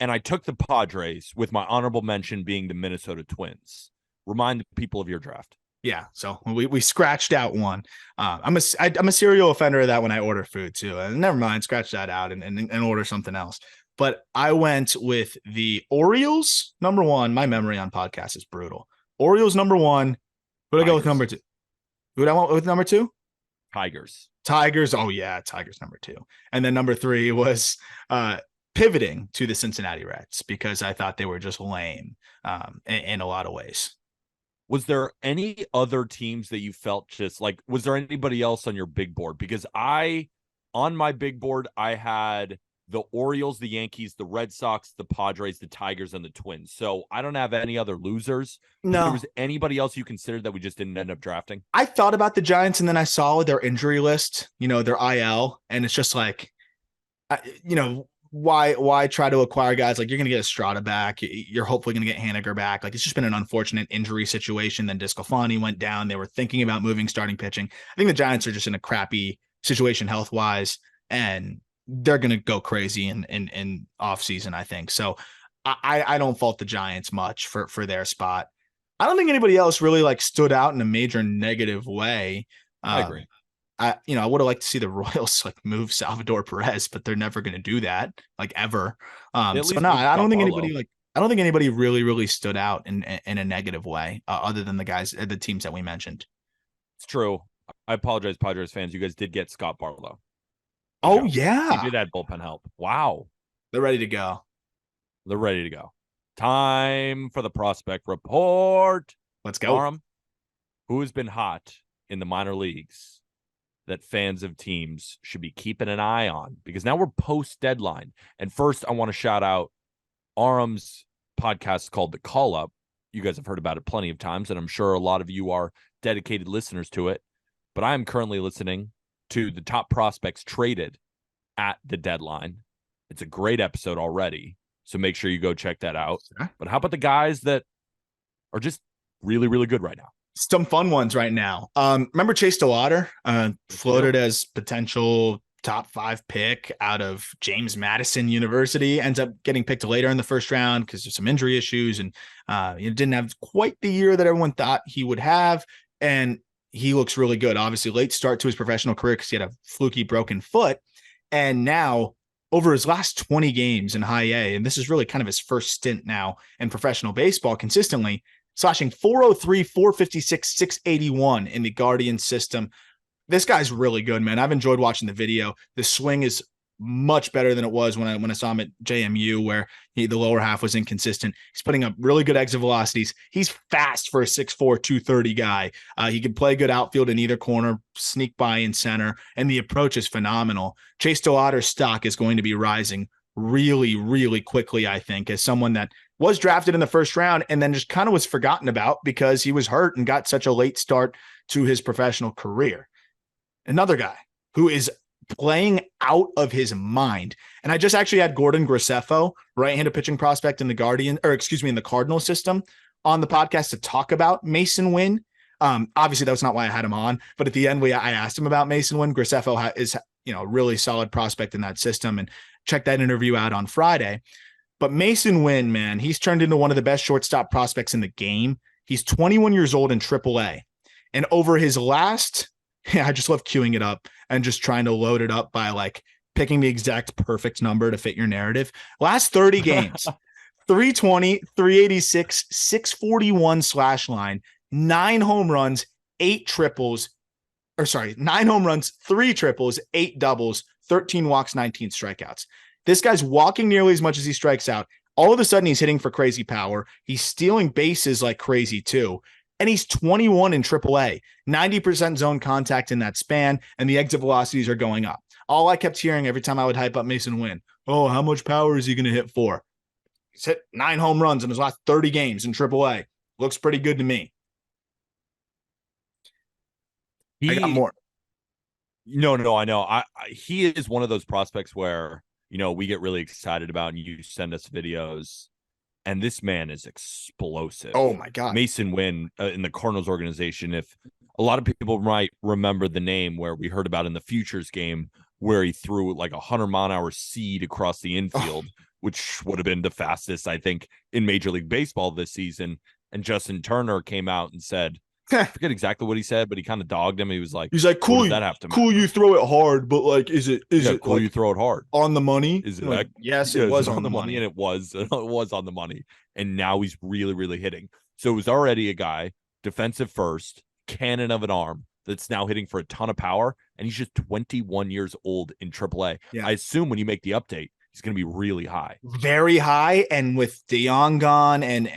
and I took the Padres, with my honorable mention being the Minnesota Twins. Remind the people of your draft. Yeah, so we scratched out one. I'm a serial offender of that when I order food too. Never mind, scratch that out and order something else. But I went with the Orioles number one. My memory on podcasts is brutal. Orioles number one. Who did I go with number two? Who did I want with number two? Tigers. Oh yeah, Tigers number two. And then number three was pivoting to the Cincinnati Reds because I thought they were just lame in a lot of ways. Was there any other teams that you felt just like, was there anybody else on your big board? Because on my big board, I had the Orioles, the Yankees, the Red Sox, the Padres, the Tigers, and the Twins. So I don't have any other losers. No. If there was anybody else you considered that we just didn't end up drafting? I thought about the Giants, and then I saw their injury list, their IL, and it's just like, why try to acquire guys? Like, you're going to get Estrada back. You're hopefully going to get Haniger back. Like, it's just been an unfortunate injury situation. Then DeSclafani went down. They were thinking about moving starting pitching. I think the Giants are just in a crappy situation health-wise, and they're going to go crazy in off-season, I think. So I don't fault the Giants much for their spot. I don't think anybody else really, like, stood out in a major negative way. I agree. I would have liked to see the Royals like move Salvador Perez, but they're never going to do that, like, ever. I don't think anybody really, really stood out in a negative way, other than the teams that we mentioned. It's true. I apologize, Padres fans. You guys did get Scott Barlow. Oh yeah, you did add bullpen help. Wow, they're ready to go. Time for the prospect report. Let's go. Aram, who has been hot in the minor leagues that fans of teams should be keeping an eye on? Because now we're post-deadline. And first, I want to shout out Aram's podcast called The Call Up. You guys have heard about it plenty of times, and I'm sure a lot of you are dedicated listeners to it. But I am currently listening to the top prospects traded at the deadline. It's a great episode already, so make sure you go check that out. Sure. But how about the guys that are just really, really good right now? Some fun ones right now. Remember Chase DeLauder, floated as potential top 5 pick out of James Madison University, ends up getting picked later in the first round because of some injury issues, and didn't have quite the year that everyone thought he would have. And he looks really good. Obviously, late start to his professional career because he had a fluky broken foot. And now, over his last 20 games in high A, and this is really kind of his first stint now in professional baseball consistently, slashing 403, 456, 681 in the Guardian system. This guy's really good, man. I've enjoyed watching the video. The swing is much better than it was when I saw him at JMU, where the lower half was inconsistent. He's putting up really good exit velocities. He's fast for a 6'4", 230 guy. He can play good outfield in either corner, sneak by in center, and the approach is phenomenal. Chase DeLauder's stock is going to be rising really, really quickly, I think, as someone that was drafted in the first round and then just kind of was forgotten about because he was hurt and got such a late start to his professional career. Another guy who is playing out of his mind. And I just actually had Gordon Graceffo, right-handed pitching prospect in the Cardinal system, on the podcast to talk about Mason Wynn. Obviously, that's not why I had him on. But at the end, I asked him about Mason Wynn. Graceffo is a really solid prospect in that system, and check that interview out on Friday. But Mason Wynn, man, he's turned into one of the best shortstop prospects in the game. He's 21 years old in AAA. And over his last, I just love queuing it up and just trying to load it up by like picking the exact perfect number to fit your narrative. Last 30 games, 320, 386, 641 slash line, 9 home runs, 8 triples, 9 home runs, 3 triples, 8 doubles, 13 walks, 19 strikeouts. This guy's walking nearly as much as he strikes out. All of a sudden, he's hitting for crazy power. He's stealing bases like crazy, too. And he's 21 in AAA, 90% zone contact in that span, and the exit velocities are going up. All I kept hearing every time I would hype up Mason Wynn, oh, how much power is he going to hit for? He's hit 9 home runs in his last 30 games in AAA. Looks pretty good to me. I got more. No, I know. He is one of those prospects where, we get really excited about, and you send us videos, and this man is explosive. Oh my God. Mason Wynn in the Cardinals organization. If a lot of people might remember the name where we heard about in the Futures game, where he threw like 100-mile-an-hour seed across the infield, which would have been the fastest, I think, in Major League Baseball this season. And Justin Turner came out and said, I forget exactly what he said, but he kind of dogged him. He was like, cool, that have to cool, matter? You throw it hard, but like, is it cool, like you throw it hard on the money? Is it like, yes, it was on the money. And it was on the money. And now he's really, really hitting. So it was already a guy, defensive first, cannon of an arm, that's now hitting for a ton of power. And he's just 21 years old in AAA. Yeah. I assume when you make the update, he's going to be really high. Very high. And with DeYoung gone and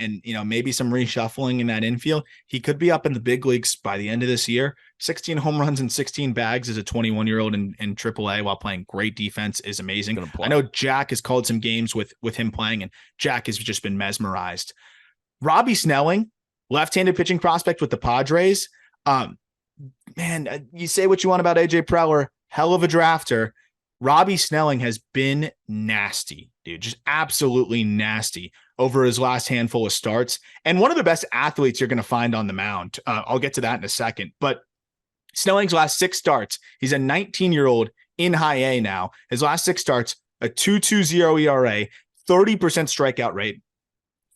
maybe some reshuffling in that infield, he could be up in the big leagues by the end of this year. 16 home runs and 16 bags as a 21-year-old in AAA while playing great defense is amazing. I know Jack has called some games with him playing, and Jack has just been mesmerized. Robbie Snelling, left-handed pitching prospect with the Padres. Man, you say what you want about AJ Preller, hell of a drafter. Robbie Snelling has been nasty, dude, just absolutely nasty over his last handful of starts. And one of the best athletes you're going to find on the mound. I'll get to that in a second. But Snelling's last 6 starts, he's a 19-year-old in high A now. His last 6 starts, a 2.20 ERA, 30% strikeout rate,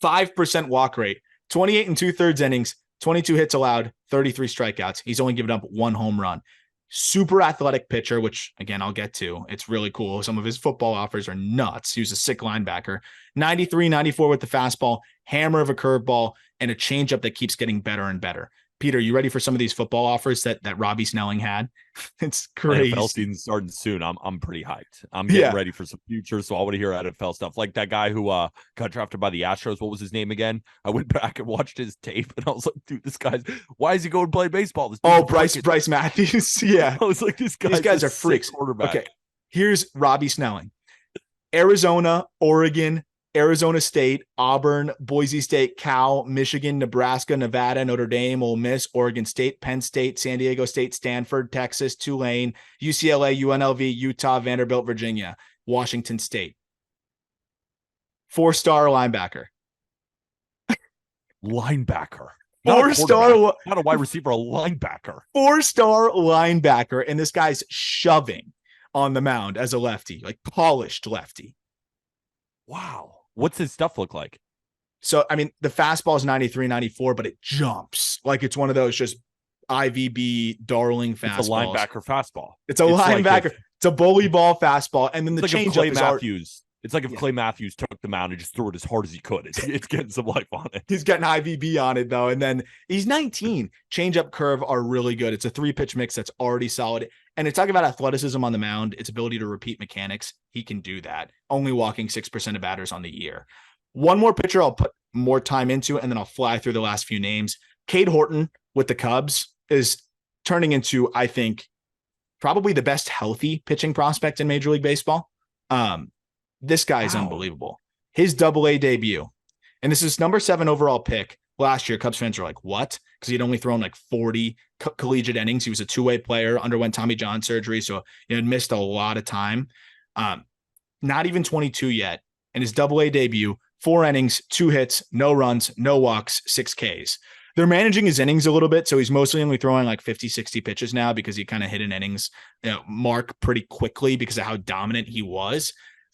5% walk rate, 28 and 2/3 innings, 22 hits allowed, 33 strikeouts. He's only given up 1 home run. Super athletic pitcher, which again, I'll get to. It's really cool. Some of his football offers are nuts. He was a sick linebacker. 93, 94 with the fastball, hammer of a curveball, and a changeup that keeps getting better and better. Peter, you ready for some of these football offers that Robbie Snelling had? It's crazy. NFL season starting soon. I'm pretty hyped. I'm getting ready for some future, so I want to hear NFL stuff. Like that guy who got drafted by the Astros. What was his name again? I went back and watched his tape, and I was like, dude, this guy's. Why is he going to play baseball? Bryce Matthews. Yeah, I was like, these guys are freaks. Quarterback. Okay, here's Robbie Snelling. Arizona, Oregon, Arizona State, Auburn, Boise State, Cal, Michigan, Nebraska, Nevada, Notre Dame, Ole Miss, Oregon State, Penn State, San Diego State, Stanford, Texas, Tulane, UCLA, UNLV, Utah, Vanderbilt, Virginia, Washington State. 4-star linebacker. Linebacker. 4-star. Not a wide receiver, a linebacker. 4-star linebacker, and this guy's shoving on the mound as a lefty, like polished lefty. Wow. What's his stuff look like? So, I mean, the fastball is 93, 94, but it jumps like it's one of those just IVB darling fastballs. It's a linebacker fastball. It's a linebacker. It's a bully ball fastball. And then the changeup is Matthews. It's like if Clay Matthews took the mound and just threw it as hard as he could. It's getting some life on it. He's getting IVB on it, though. And then he's 19. Changeup, curve are really good. It's a 3-pitch mix that's already solid. And it's talking about athleticism on the mound, its ability to repeat mechanics. He can do that. Only walking 6% of batters on the year. One more pitcher I'll put more time into, and then I'll fly through the last few names. Cade Horton with the Cubs is turning into, I think, probably the best healthy pitching prospect in Major League Baseball. This guy is unbelievable. His Double-A debut, and this is number 7 overall pick last year. Cubs fans are like, what? Because he'd only thrown like 40 collegiate innings. He was a 2-way player, underwent Tommy John surgery, so he had missed a lot of time. Not even 22 yet. And his Double-A debut, 4 innings, 2 hits, no runs, no walks, 6 Ks. They're managing his innings a little bit, so he's mostly only throwing like 50, 60 pitches now because he kind of hit an innings mark pretty quickly because of how dominant he was.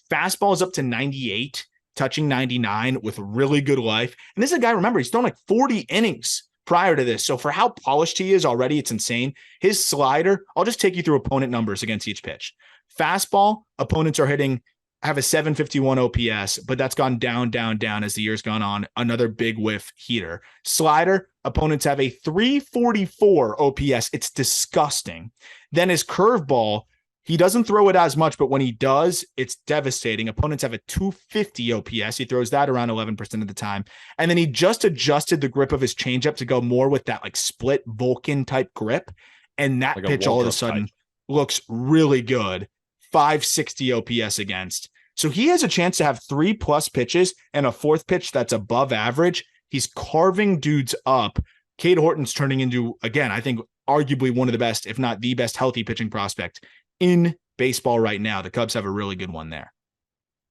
Fastball is up to 98, touching 99 with really good life. And this is a guy, remember, he's thrown like 40 innings prior to this. So for how polished he is already, it's insane. His slider, I'll just take you through opponent numbers against each pitch. Fastball, opponents are hitting have a 751 OPS, but that's gone down, down, down as the year's gone on. Another big whiff heater. Slider, opponents have a 344 OPS. It's disgusting. Then his curveball, he doesn't throw it as much, but when he does, it's devastating. Opponents have a 250 OPS. He throws that around 11% of the time. And then he just adjusted the grip of his changeup to go more with that like split Vulcan type grip. And that like pitch all of a sudden looks really good. 560 OPS against. So he has a chance to have 3+ pitches and a fourth pitch that's above average. He's carving dudes up. Cade Horton's turning into, again, I think arguably one of the best, if not the best healthy pitching prospect in baseball right now. The Cubs have a really good one there.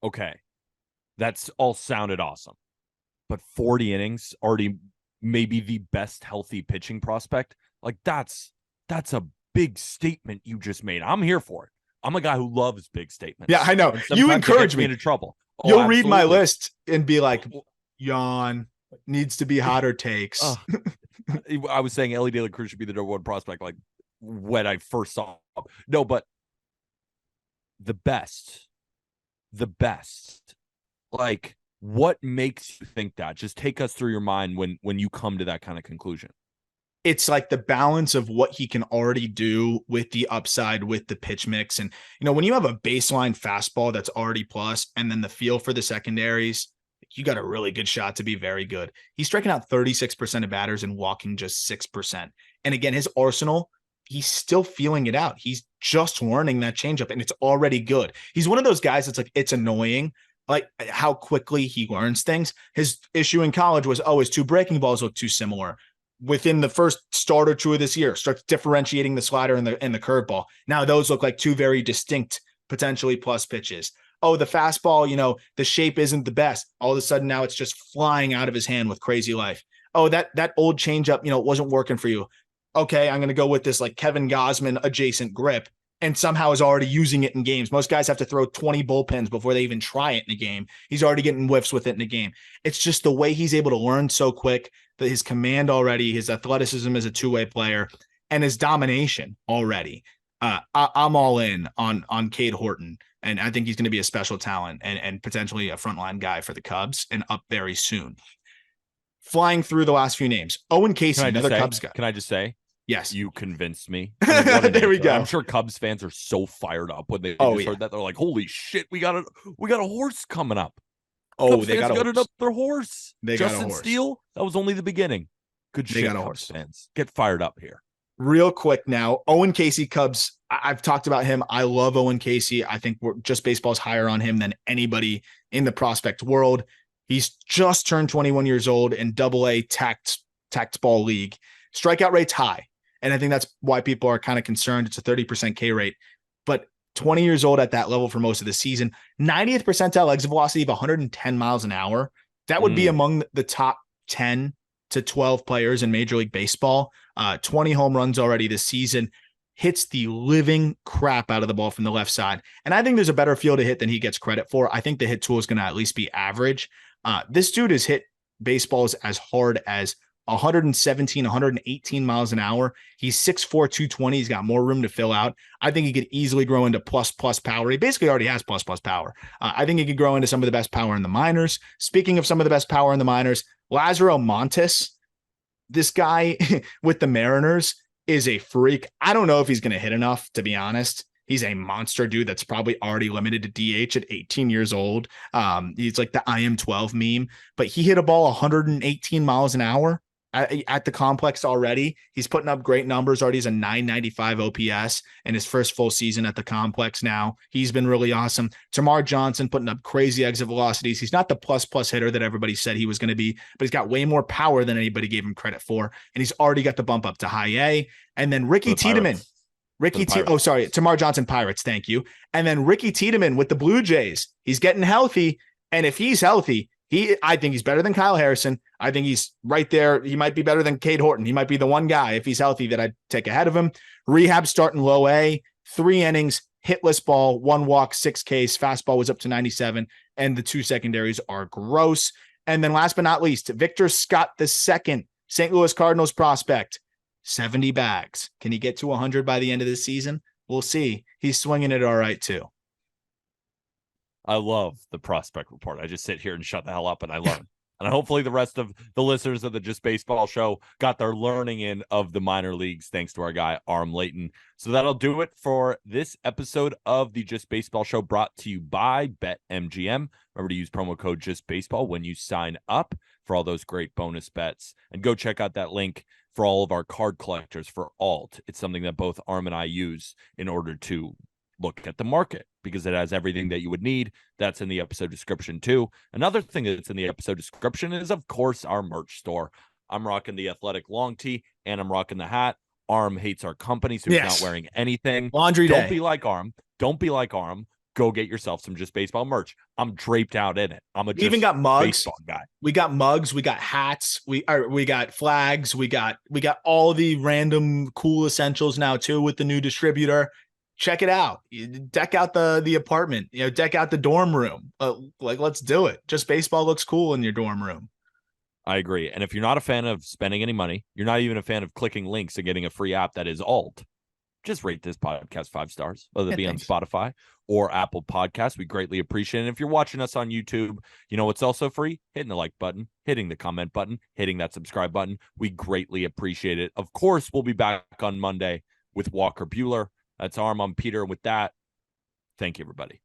Okay. That's all sounded awesome. But 40 innings, already maybe the best healthy pitching prospect. Like that's a big statement you just made. I'm here for it. I'm a guy who loves big statements. Yeah, I know. You encourage me into trouble. You'll read my list and be like, yawn, needs to be hotter takes. I was saying Ellie De La Cruz should be the number one prospect like when I first saw him. No, but the best. Like, what makes you think that? Just take us through your mind when you come to that kind of conclusion. It's like the balance of what he can already do with the upside, with the pitch mix. And, when you have a baseline fastball that's already plus, and then the feel for the secondaries, you got a really good shot to be very good. He's striking out 36% of batters and walking just 6%. And again, his arsenal, he's still feeling it out. He's just learning that changeup and it's already good. He's one of those guys that's like, it's annoying, like how quickly he learns things. His issue in college was, his two breaking balls look too similar. Within the first start or two of this year, starts differentiating the slider and the curveball. Now those look like two very distinct, potentially plus pitches. The fastball, the shape isn't the best. All of a sudden now it's just flying out of his hand with crazy life. That old changeup, wasn't working for you. Okay, I'm going to go with this like Kevin Gausman adjacent grip and somehow is already using it in games. Most guys have to throw 20 bullpens before they even try it in a game. He's already getting whiffs with it in a game. It's just the way he's able to learn so quick, that his command already, his athleticism as a two-way player, and his domination already. I'm all in on Cade Horton, and I think he's going to be a special talent and potentially a frontline guy for the Cubs and up very soon. Flying through the last few names. Owen Casey, another Cubs guy. Can I just say? Yes. You convinced me. There we go. I'm sure Cubs fans are so fired up when they heard that. They're like, holy shit, we got a horse coming up. Cubs they got another horse. They Justin got a horse. Steele, that was only the beginning. Good shit, got a Cubs horse. fans. Get fired up here. Real quick now, Owen Casey, Cubs. I've talked about him. I love Owen Casey. I think Just Baseball's higher on him than anybody in the prospect world. He's just turned 21 years old in AA tact ball league. Strikeout rate's high. And I think that's why people are kind of concerned. It's a 30% K rate, but 20 years old at that level for most of the season, 90th percentile exit velocity of 110 miles an hour. That would be among the top 10 to 12 players in Major League Baseball. 20 home runs already this season. Hits the living crap out of the ball from the left side. And I think there's a better feel to hit than he gets credit for. I think the hit tool is going to at least be average. This dude has hit baseballs as hard as 117, 118 miles an hour. He's 6'4", 220. He's got more room to fill out. I think he could easily grow into plus power. He basically already has plus power. I think he could grow into some of the best power in the minors. Speaking of some of the best power in the minors, Lazaro Montes, this guy with the Mariners is a freak. I don't know if he's going to hit enough, to be honest. He's a monster dude that's probably already limited to DH at 18 years old. He's like the I am 12 meme, but he hit a ball 118 miles an hour at the complex already. He's putting up great numbers already. He's a 995 OPS in his first full season at the complex now. He's been really awesome. Tamar Johnson putting up crazy exit velocities. He's not the plus hitter that everybody said he was going to be, but he's got way more power than anybody gave him credit for. And he's already got the bump up to high A. And then Ricky Tiedemann. Tamar Johnson Pirates. Thank you. And then Ricky Tiedemann with the Blue Jays. He's getting healthy. And if he's healthy, I think he's better than Kyle Harrison. I think he's right there. He might be better than Cade Horton. He might be the one guy, if he's healthy, that I'd take ahead of him. Rehab starting low A, 3 innings, hitless ball, 1 walk, 6 Ks. Fastball was up to 97, and the 2 secondaries are gross. And then last but not least, Victor Scott II, St. Louis Cardinals prospect, 70 bags. Can he get to 100 by the end of the season? We'll see. He's swinging it all right, too. I love the prospect report. I just sit here and shut the hell up and I learn. And hopefully the rest of the listeners of the Just Baseball show got their learning in of the minor leagues, thanks to our guy, Aram Layton. So that'll do it for this episode of the Just Baseball show, brought to you by BetMGM. Remember to use promo code Just Baseball when you sign up for all those great bonus bets. And go check out that link for all of our card collectors for Alt. It's something that both Aram and I use in order to look at the market, because it has everything that you would need. That's in the episode description too. Another thing that's in the episode description is, of course, our merch store. I'm rocking the Athletic long tee and I'm rocking the hat. Aram hates our company, so he's not wearing anything. Laundry Don't day. be like Aram. Don't be like Aram. Go get yourself some Just Baseball merch. I'm draped out in it. I'm a We even got mugs. baseball guy. We got mugs. We got hats. We got flags. We got all the random cool essentials now too with the new distributor. Check it out. Deck out the apartment. Deck out the dorm room. Let's do it. Just Baseball looks cool in your dorm room. I agree. And if you're not a fan of spending any money, you're not even a fan of clicking links and getting a free app that is Alt, just rate this podcast 5 stars, whether it be on Spotify or Apple Podcasts. We greatly appreciate it. And if you're watching us on YouTube, you know what's also free? Hitting the like button, hitting the comment button, hitting that subscribe button. We greatly appreciate it. Of course, we'll be back on Monday with Walker Buehler. That's Aram. I'm Peter. With that, thank you, everybody.